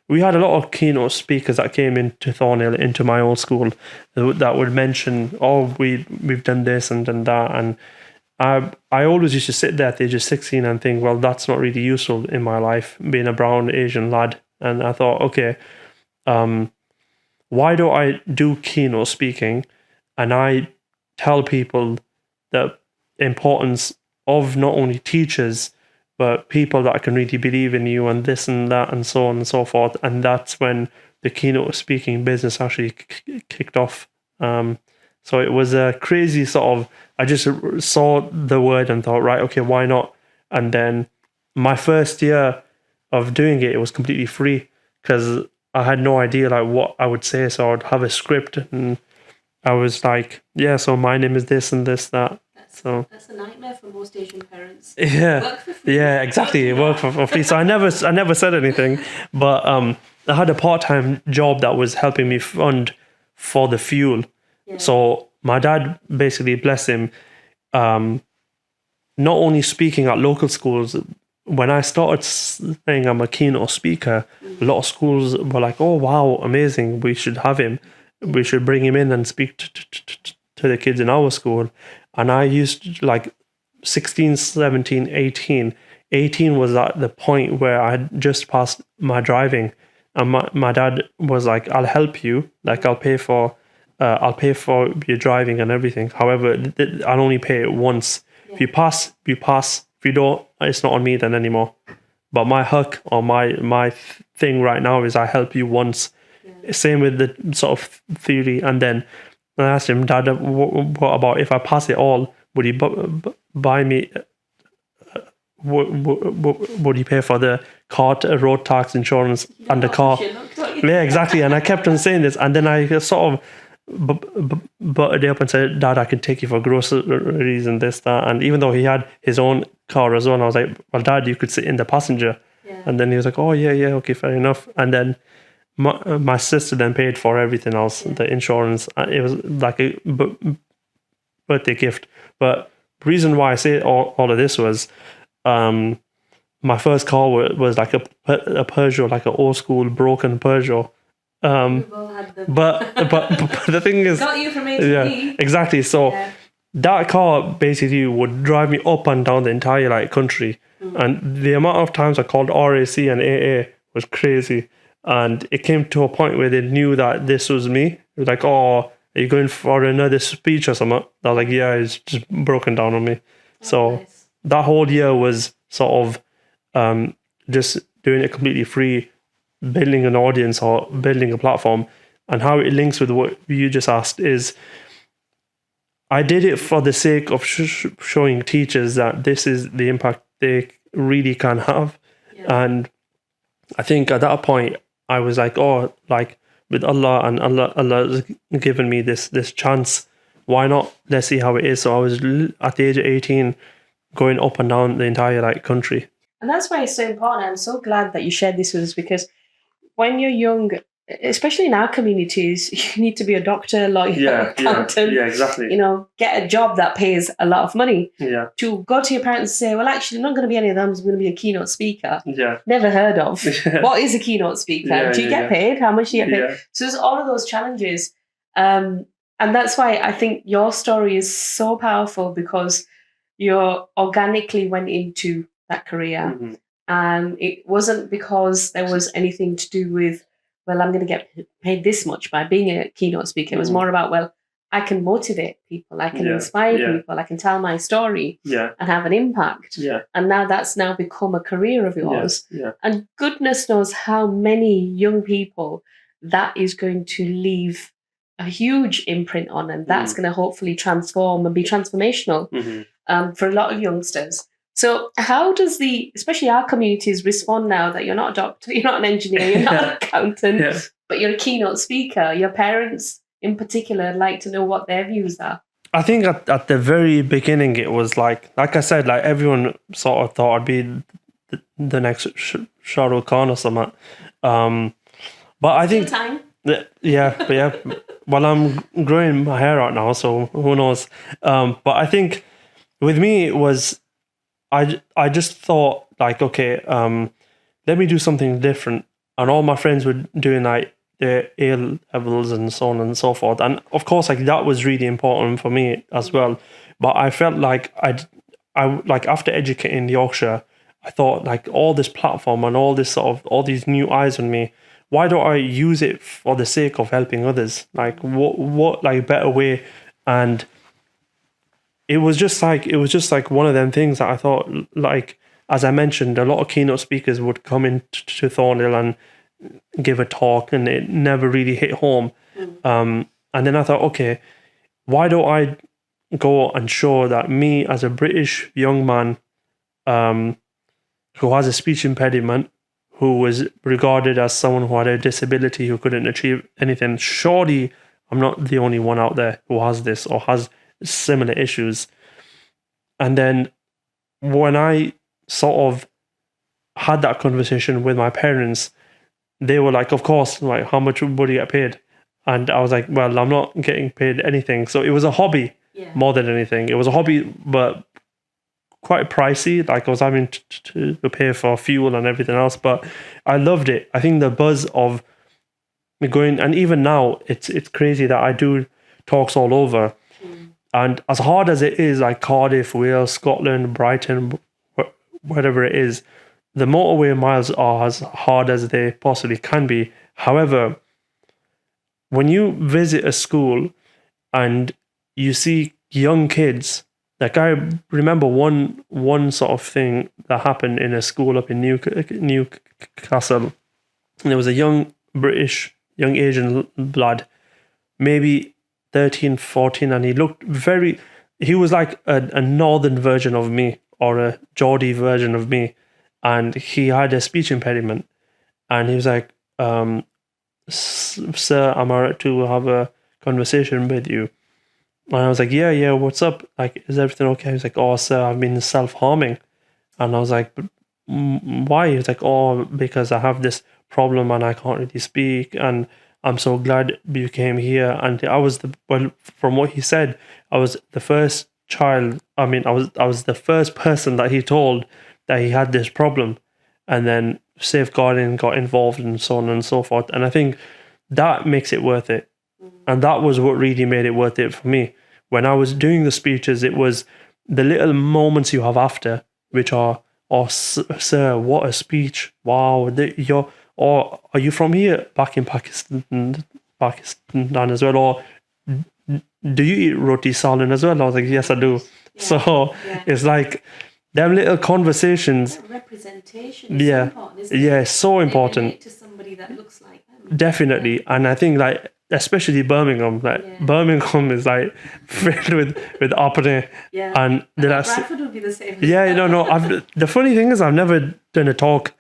we had a lot of keynote speakers that came into Thornhill, into my old school, that would mention, oh, we've done this and done that. And I always used to sit there at the age of 16 and think, well, that's not really useful in my life, being a brown Asian lad. And I thought, okay, why don't I do keynote speaking? And I tell people the importance of not only teachers, but people that can really believe in you, and this and that and so on and so forth. And that's when the keynote speaking business actually kicked off. So it was a crazy sort of, I just saw the word and thought, right, okay, why not? And then my first year of doing it, it was completely free because I had no idea like what I would say. So I'd have a script and I was like, yeah, so my name is this and this, that. So that's a nightmare for most Asian parents. Yeah, work for free. Yeah, exactly. Work for free. So I never said anything, but I had a part-time job that was helping me fund for the fuel. Yeah. So my dad, basically, bless him, not only speaking at local schools. When I started saying I'm a keynote speaker, a lot of schools were like, "Oh wow, amazing! We should have him. We should bring him in and speak to the kids in our school." And I used like 16, 17, 18. 18 was at the point where I had just passed my driving. And my dad was like, I'll help you. Like, I'll pay for your driving and everything. However, I'll only pay it once. Yeah. If you pass. If you don't, it's not on me then anymore. But my hook or my thing right now is I help you once. Yeah. Same with the sort of theory. And then And I asked him, Dad, what about if I pass it all? Would he buy me? Would he pay for the car, road tax, insurance, and the car? Yeah, exactly. And I kept on saying this, and then I sort of butted it up and said, Dad, I can take you for groceries and this, that. And even though he had his own car as well, I was like, well, Dad, you could sit in the passenger. Yeah. And then he was like, oh, yeah, okay, fair enough. And then my sister then paid for everything else, the insurance. It was like a birthday gift. But the reason why I say all of this was, my first car was like a Peugeot, like an old school broken Peugeot. But the thing is, got you from A to B. Exactly. So that car basically would drive me up and down the entire like country, and the amount of times I called RAC and AA was crazy. And it came to a point where they knew that this was me. It was like, oh, are you going for another speech or something? I was like, yeah, it's just broken down on me. Nice. That whole year was sort of just doing it completely free, building an audience or building a platform. And how it links with what you just asked is, I did it for the sake of showing teachers that this is the impact they really can have. Yeah. And I think at that point, I was like, oh, like with Allah, and Allah has given me this chance. Why not? Let's see how it is. So I was at the age of 18, going up and down the entire like country. And that's why it's so important. I'm so glad that you shared this with us, because when you're young, especially in our communities, you need to be a doctor, lawyer, accountant. Yeah, exactly. Get a job that pays a lot of money. Yeah. To go to your parents and say, well, actually, I'm not going to be any of them. I'm going to be a keynote speaker. Yeah. Never heard of. What is a keynote speaker? Do you get paid? How much do you get paid? Yeah. So there's all of those challenges. And that's why I think your story is so powerful, because you organically went into that career. Mm-hmm. And it wasn't because there was anything to do with, well, I'm going to get paid this much by being a keynote speaker. It was more about, well, I can motivate people, I can inspire people, I can tell my story and have an impact. Yeah. And now that's now become a career of yours. Yeah. And goodness knows how many young people that is going to leave a huge imprint on, and that's going to hopefully transform and be transformational for a lot of youngsters. So how does especially our communities respond now that you're not a doctor, you're not an engineer, you're not an accountant, but you're a keynote speaker? Your parents in particular like to know what their views are. I think at the very beginning, it was like I said, like everyone sort of thought I'd be the next Shah Rukh Khan or something. But I think... time. Yeah. Well, I'm growing my hair out now, so who knows? But I think with me, it was... I just thought like, okay, let me do something different. And all my friends were doing like their A levels and so on and so forth. And of course, like that was really important for me as well. But I felt like I like after Educating Yorkshire, I thought like all this platform and all this sort of all these new eyes on me, why don't I use it for the sake of helping others? Like what like better way? And it was just like one of them things that I thought, like, as I mentioned, a lot of keynote speakers would come into Thornhill and give a talk, and it never really hit home. And then I thought, okay, why don't I go and show that me as a British young man who has a speech impediment, who was regarded as someone who had a disability, who couldn't achieve anything, surely I'm not the only one out there who has this or has similar issues. And then when I sort of had that conversation with my parents, they were like, of course, like, how much would you get paid? And I was like, well, I'm not getting paid anything. So it was a hobby more than anything. It was a hobby, but quite pricey. Like I was having to pay for fuel and everything else, but I loved it. I think the buzz of me going, and even now it's crazy that I do talks all over. And as hard as it is, like Cardiff, Wales, Scotland, Brighton, whatever it is, the motorway miles are as hard as they possibly can be. However, when you visit a school and you see young kids, like I remember one sort of thing that happened in a school up in Newcastle, and there was a young Asian lad, maybe 13, 14, and he was like a northern version of me, or a Geordie version of me. And he had a speech impediment. And he was like, sir, am I right to have a conversation with you? And I was like, yeah, what's up? Like, is everything okay? He was like, oh, sir, I've been self-harming. And I was like, why? He was like, oh, because I have this problem and I can't really speak. And I'm so glad you came here. And from what he said, I was the first child. I mean, I was the first person that he told that he had this problem. And then safeguarding got involved and so on and so forth. And I think that makes it worth it. And that was what really made it worth it for me. When I was doing the speeches, it was the little moments you have after, which are, oh, sir, what a speech. Wow, are you from here? Back in Pakistan as well? Or do you eat roti salan as well? I was like, yes, I do. Yeah, so it's like them little conversations. That representation is so important, isn't it? Yeah, it's so important. To somebody that looks like them. Definitely. And I think like, especially Birmingham, Birmingham is like filled with apne. Yeah. And Bradford would be the same. Yeah, no. The funny thing is, I've never done a talk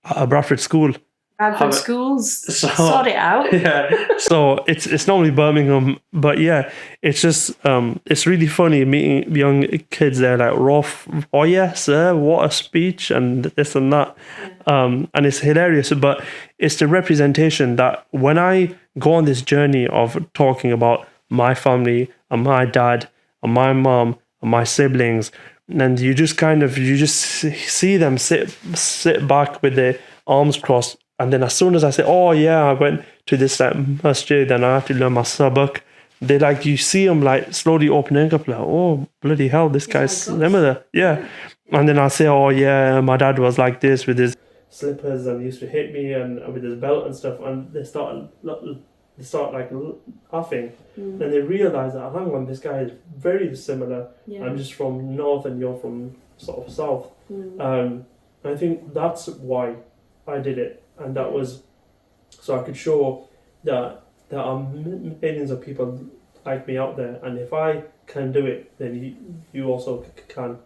at a Bradford school. Bradford schools sort it out. Yeah. So it's normally Birmingham, but yeah, it's just it's really funny meeting young kids there, like rough. Oh yeah, sir, what a speech and this and that, and it's hilarious. But it's the representation that when I go on this journey of talking about my family and my dad and my mom and my siblings, and you just see them sit back with their arms crossed. And then as soon as I say, oh yeah, I went to this masjid and I have to learn my sabak, they like, you see them like slowly opening up, like, oh bloody hell, this guy's similar. Yeah. And then I say, oh yeah, my dad was like this with his slippers and he used to hit me and with his belt and stuff. And they start like laughing. And they realize that, hang on, this guy is very similar. Yeah. I'm just from north and you're from sort of south. I think that's why I did it. And that was so I could show that there are millions of people like me out there, and if I can do it, then you also can.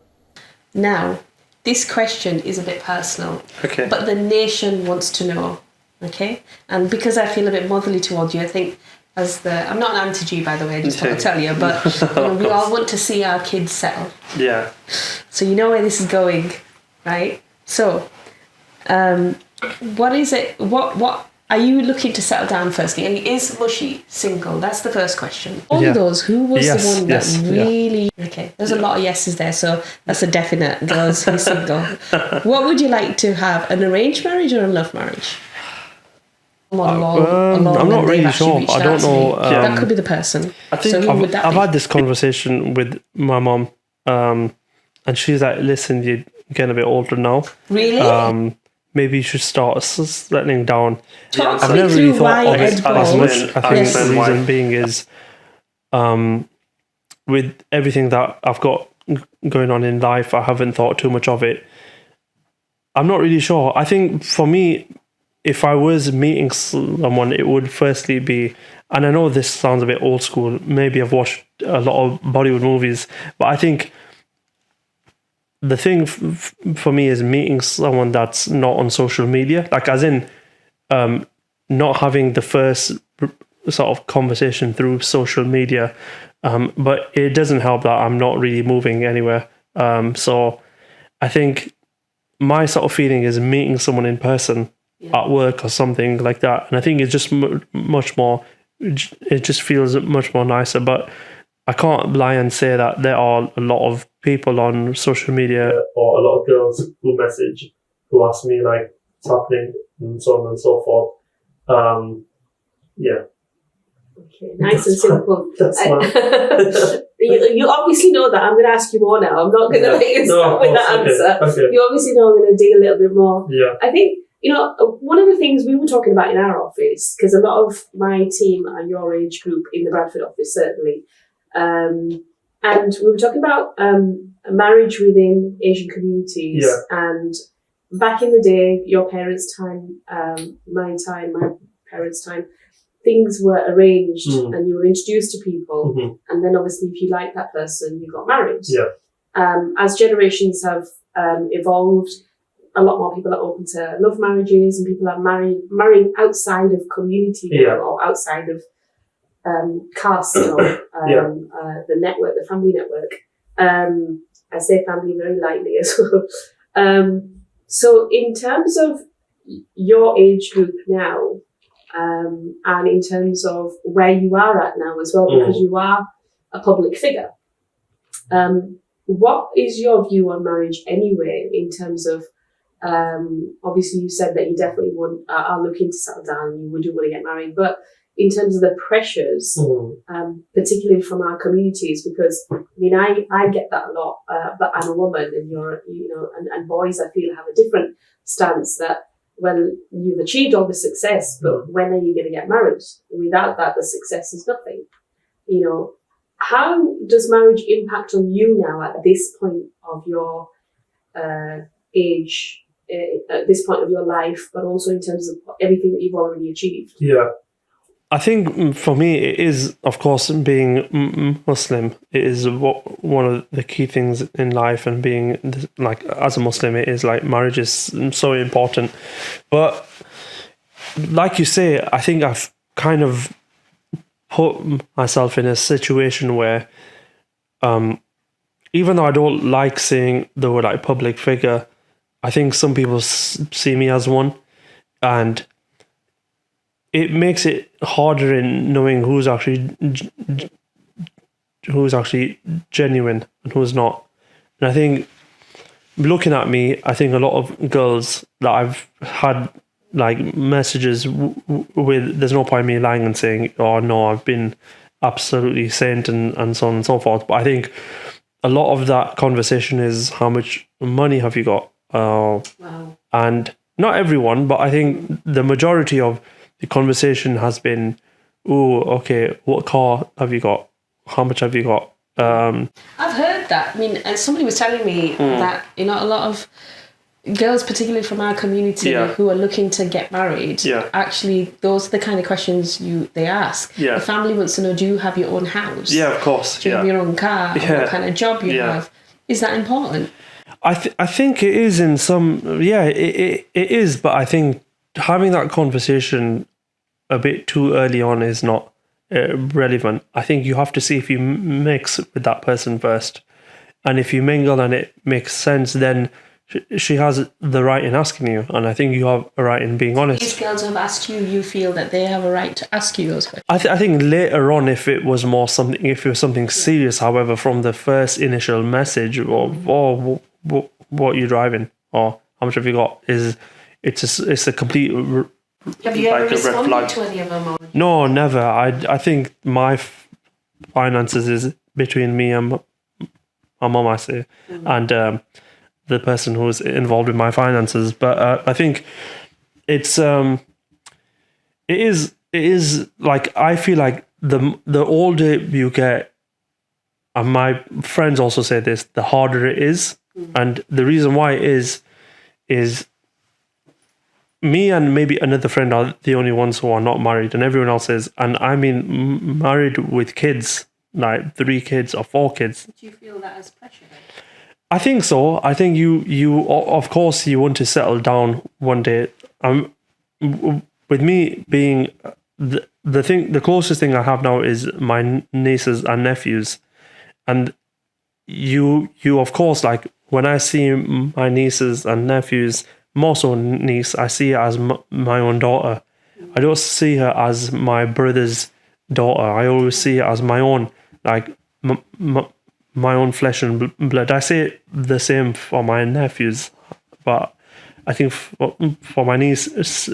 Now, this question is a bit personal, okay, but the nation wants to know, okay? And because I feel a bit motherly towards you, I think I'm not an anti-G, by the way, just want to tell you, but we all want to see our kids settle. Yeah. So you know where this is going, right? So, what is it? What are you looking to settle down firstly? And is Mushy single? That's the first question. All those, who was the one that really... Okay, there's a lot of yeses there, so that's a definite. Girls, who's single. What would you like to have? An arranged marriage or a love marriage? I'm not really sure. I don't know. That could be the person. I think I've had this conversation with my mom, and she's like, listen, you're getting a bit older now. Really? Maybe you should start settling down. I've never really thought of it as much. I think the reason being is with everything that I've got going on in life, I haven't thought too much of it. I'm not really sure. I think for me, if I was meeting someone, it would firstly be, and I know this sounds a bit old school, maybe I've watched a lot of Bollywood movies, but I think the thing for me is meeting someone that's not on social media, like as in not having the first sort of conversation through social media, but it doesn't help that I'm not really moving anywhere. So I think my sort of feeling is meeting someone in person at work or something like that, and I think it's just much more, it just feels much more nicer. But I can't lie and say that there are a lot of people on social media or a lot of girls who message, who ask me like what's happening and so on and so forth. Yeah. Okay, nice and simple. You obviously know that. I'm going to ask you more now. I'm not going to make you stop with that answer. Okay. You obviously know I'm going to dig a little bit more. Yeah. I think, one of the things we were talking about in our office, because a lot of my team are your age group in the Bradford office, certainly. And we were talking about marriage within Asian communities. Yeah. And back in the day, your parents' time, my time, my parents' time, things were arranged and you were introduced to people, and then obviously if you like that person, you got married. As generations have evolved, a lot more people are open to love marriages, and people are marrying outside of community now, or outside of caste, the network, the family network. I say family very lightly as well. So in terms of your age group now, and in terms of where you are at now as well, because you are a public figure, what is your view on marriage anyway, in terms of, obviously you said that you definitely are looking to settle down and you would want to get married, but in terms of the pressures, particularly from our communities, because I mean, I get that a lot, but I'm a woman, and and boys I feel have a different stance, that, well, you've achieved all the success, but when are you going to get married? Without that, the success is nothing. How does marriage impact on you now at this point of your age, at this point of your life, but also in terms of everything that you've already achieved? Yeah. I think for me, it is, of course, being Muslim. It is one of the key things in life, and being like, as a Muslim, it is like marriage is so important. But like you say, I think I've kind of put myself in a situation where, even though I don't like saying the word like public figure, I think some people see me as one, and it makes it harder in knowing who's actually genuine and who's not. And I think, looking at me, I think a lot of girls that I've had like messages with, there's no point in me lying and saying, oh no, I've been absolutely saint and so on and so forth. But I think a lot of that conversation is, how much money have you got? Wow. And not everyone, but I think the majority of the conversation has been, oh, okay, what car have you got? How much have you got? I've heard that. I mean, and somebody was telling me that, a lot of girls, particularly from our community, who are looking to get married, actually, those are the kind of questions they ask. The family wants to know, do you have your own house? Yeah, of course. Do you have your own car? What kind of job you have? Is that important? I think it is in some, it is, but I think having that conversation a bit too early on is not relevant. I think you have to see if you mix with that person first, and if you mingle and it makes sense, then she has the right in asking you, and I think you have a right in being honest. These girls have asked you, you feel that they have a right to ask you those questions? I think later on, if it was something serious, however, from the first initial message, or what you're driving, or how much have you got, it's a complete. Have you ever responded to any of them? No, never. I think my finances is between me and my mum, I say, and the person who's involved with my finances. But I think it is like, I feel like the older you get, and my friends also say this, the harder it is. And the reason why it is me and maybe another friend are the only ones who are not married, and everyone else is. And I mean, married with kids, like 3 kids or 4 kids. Do you feel that as pressure? I think so. I think you of course you want to settle down one day. With me being the closest thing I have now is my nieces and nephews, and you of course, like, when I see my nieces and nephews, more so niece, I see her as my own daughter. I don't see her as my brother's daughter. I always see her as my own, like my own flesh and blood. I say the same for my nephews, but I think for my niece,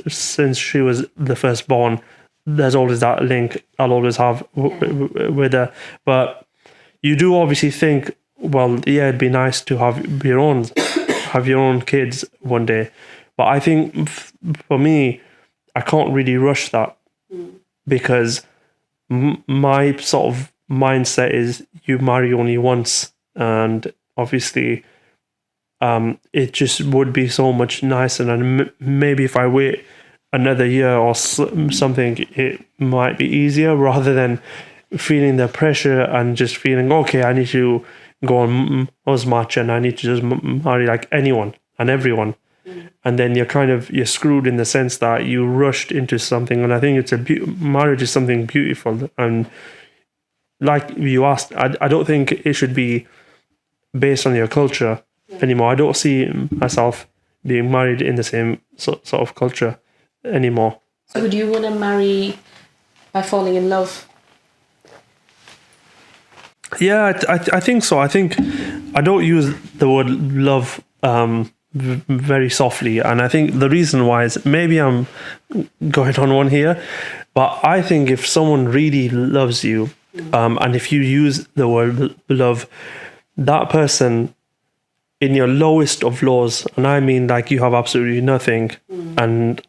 since she was the firstborn, there's always that link I'll always have with her. But you do obviously think, well, yeah, it'd be nice to have your own kids one day. But I think for me, I can't really rush that, because my sort of mindset is you marry only once, and obviously it just would be so much nicer. And maybe if I wait another year or something, it might be easier rather than feeling the pressure and just feeling, okay, I need to go on Musmatch and I need to just marry like anyone and everyone. And then you're screwed in the sense that you rushed into something. And I think marriage is something beautiful. And like you asked, I don't think it should be based on your culture anymore. I don't see myself being married in the same sort of culture anymore. So would you want to marry by falling in love? Yeah, I think so. I think I don't use the word love very softly, and I think the reason why is maybe I'm going on one here, but I think if someone really loves you, and if you use the word love, that person in your lowest of lows, and I mean like you have absolutely nothing, and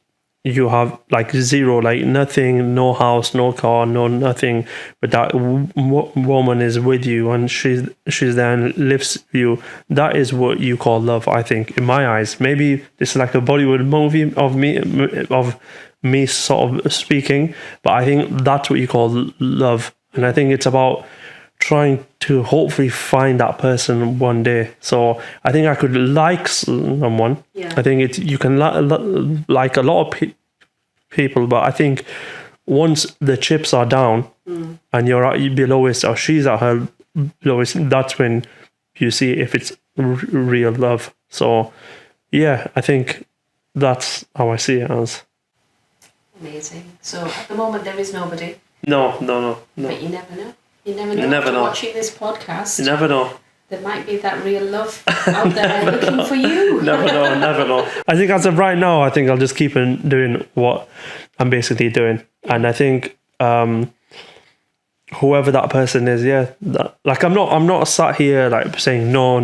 you have like zero, like nothing, no house, no car, no nothing, but that woman is with you and she's there and lifts you. That is what you call love, I think, in my eyes. Maybe this is like a Bollywood movie of me sort of speaking, but I think that's what you call love. And I think it's about trying to hopefully find that person one day. So I think I could like someone. Yeah. I think you can like a lot of people, but I think once the chips are down and you're at your lowest or she's at her lowest, that's when you see if it's real love. So yeah, I think that's how I see it as. Amazing. So at the moment there is nobody. No. But you never know. You never know. You never know. Watching this podcast, You never know. there might be that real love out there looking for you. Never know. I think as of right now, I think I'll just keep on doing what I'm basically doing. And I think whoever that person is, like I'm not sat here like saying no.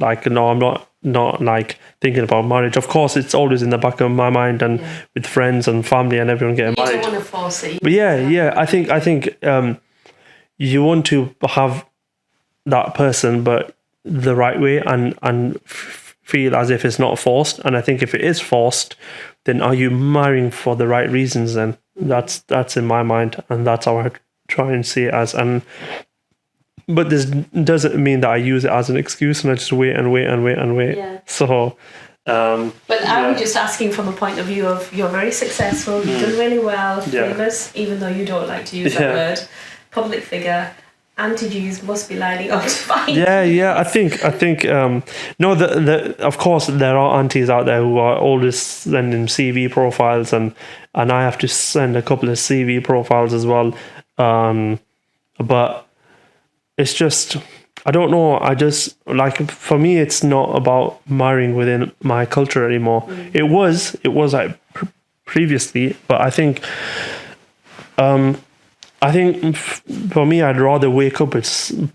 Like no, I'm not like thinking about marriage. Of course, it's always in the back of my mind and with friends and family and everyone getting married. You don't want to force it. But yeah, I think you want to have that person, but the right way and feel as if it's not forced. And I think if it is forced, then are you marrying for the right reasons? Then that's in my mind, and that's how I try and see it as. But this doesn't mean that I use it as an excuse and I just wait. Yeah. So. But I'm just asking from a point of view of you're very successful, you've done really well, famous, even though you don't like to use that word, public figure. Anti-Jews must be lining up to find. Yeah. I think. No, of course there are aunties out there who are always sending CV profiles, and I have to send a couple of CV profiles as well. But it's just, I don't know. I just like, for me, it's not about marrying within my culture anymore. It was like previously, but I think. For me, I'd rather wake up with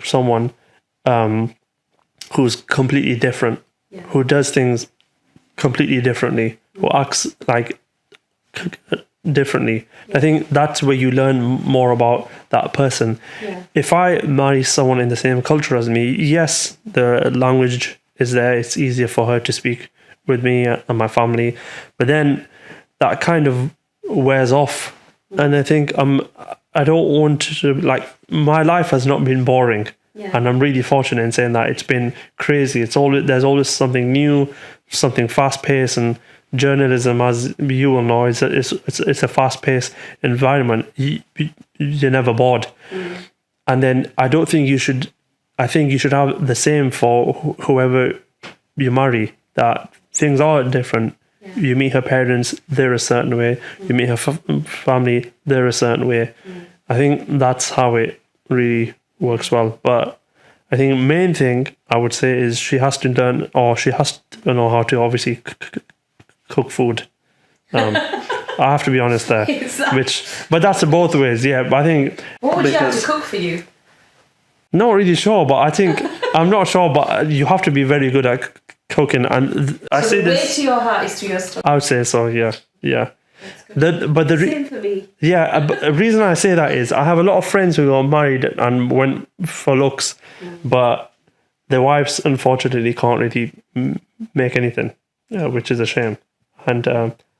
someone who's completely different, who does things completely differently, who acts like differently. I think that's where you learn more about that person. Yeah. If I marry someone in the same culture as me, yes, the language is there. It's easier for her to speak with me and my family. But then that kind of wears off. And I think I don't want to, like, my life has not been boring. Yeah. And I'm really fortunate in saying that. It's been crazy. There's always something new, something fast paced, and journalism, as you will know, it's a fast paced environment. You're never bored. And then I think you should have the same for whoever you marry, that things are different. Yeah. You meet her parents, they're a certain way. You meet her family, they're a certain way. I think that's how it really works well. But I think main thing I would say is she has to know how to obviously cook food. I have to be honest there. Exactly. But that's both ways, yeah. But I think, what would you have to cook for you? Not really sure, but I think I'm not sure. But you have to be very good at cooking, and I say this. Way to your heart is to your stomach. I would say so. Yeah. Same for me. Yeah, but the reason I say that is I have a lot of friends who got married and went for looks, but their wives unfortunately can't really make anything, which is a shame. And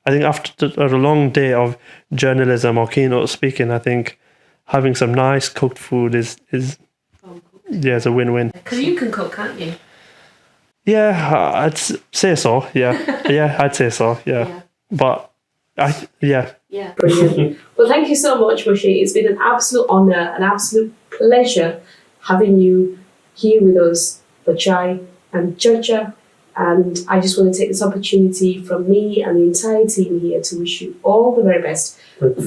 I think after a long day of journalism or keynote speaking, I think having some nice cooked food is it's a win-win. Because you can cook, can't you? Yeah, I'd say so. Yeah, yeah, I'd say so. Yeah, but yeah. Brilliant. Well, thank you so much, Mushy. It's been an absolute honour, an absolute pleasure having you here with us for Chaii and Charcha. And I just want to take this opportunity from me and the entire team here to wish you all the very best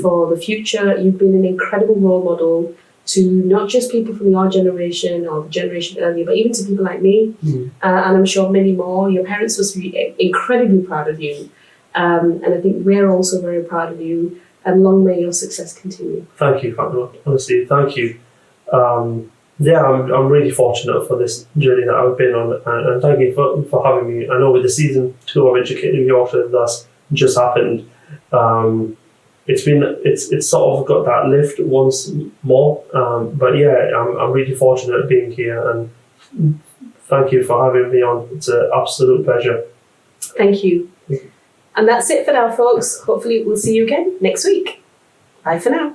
for the future. You've been an incredible role model to not just people from your generation or the generation earlier, but even to people like me, and I'm sure many more. Your parents must be incredibly proud of you. And I think we're also very proud of you, and long may your success continue. Thank you, Fatma. Honestly, thank you. I'm really fortunate for this journey that I've been on, and thank you for having me. I know with the season 2 of Educating Yorkshire that's just happened, it's sort of got that lift once more. But yeah, I'm really fortunate being here, and thank you for having me on. It's an absolute pleasure. Thank you. And that's it for now, folks. Hopefully we'll see you again next week. Bye for now.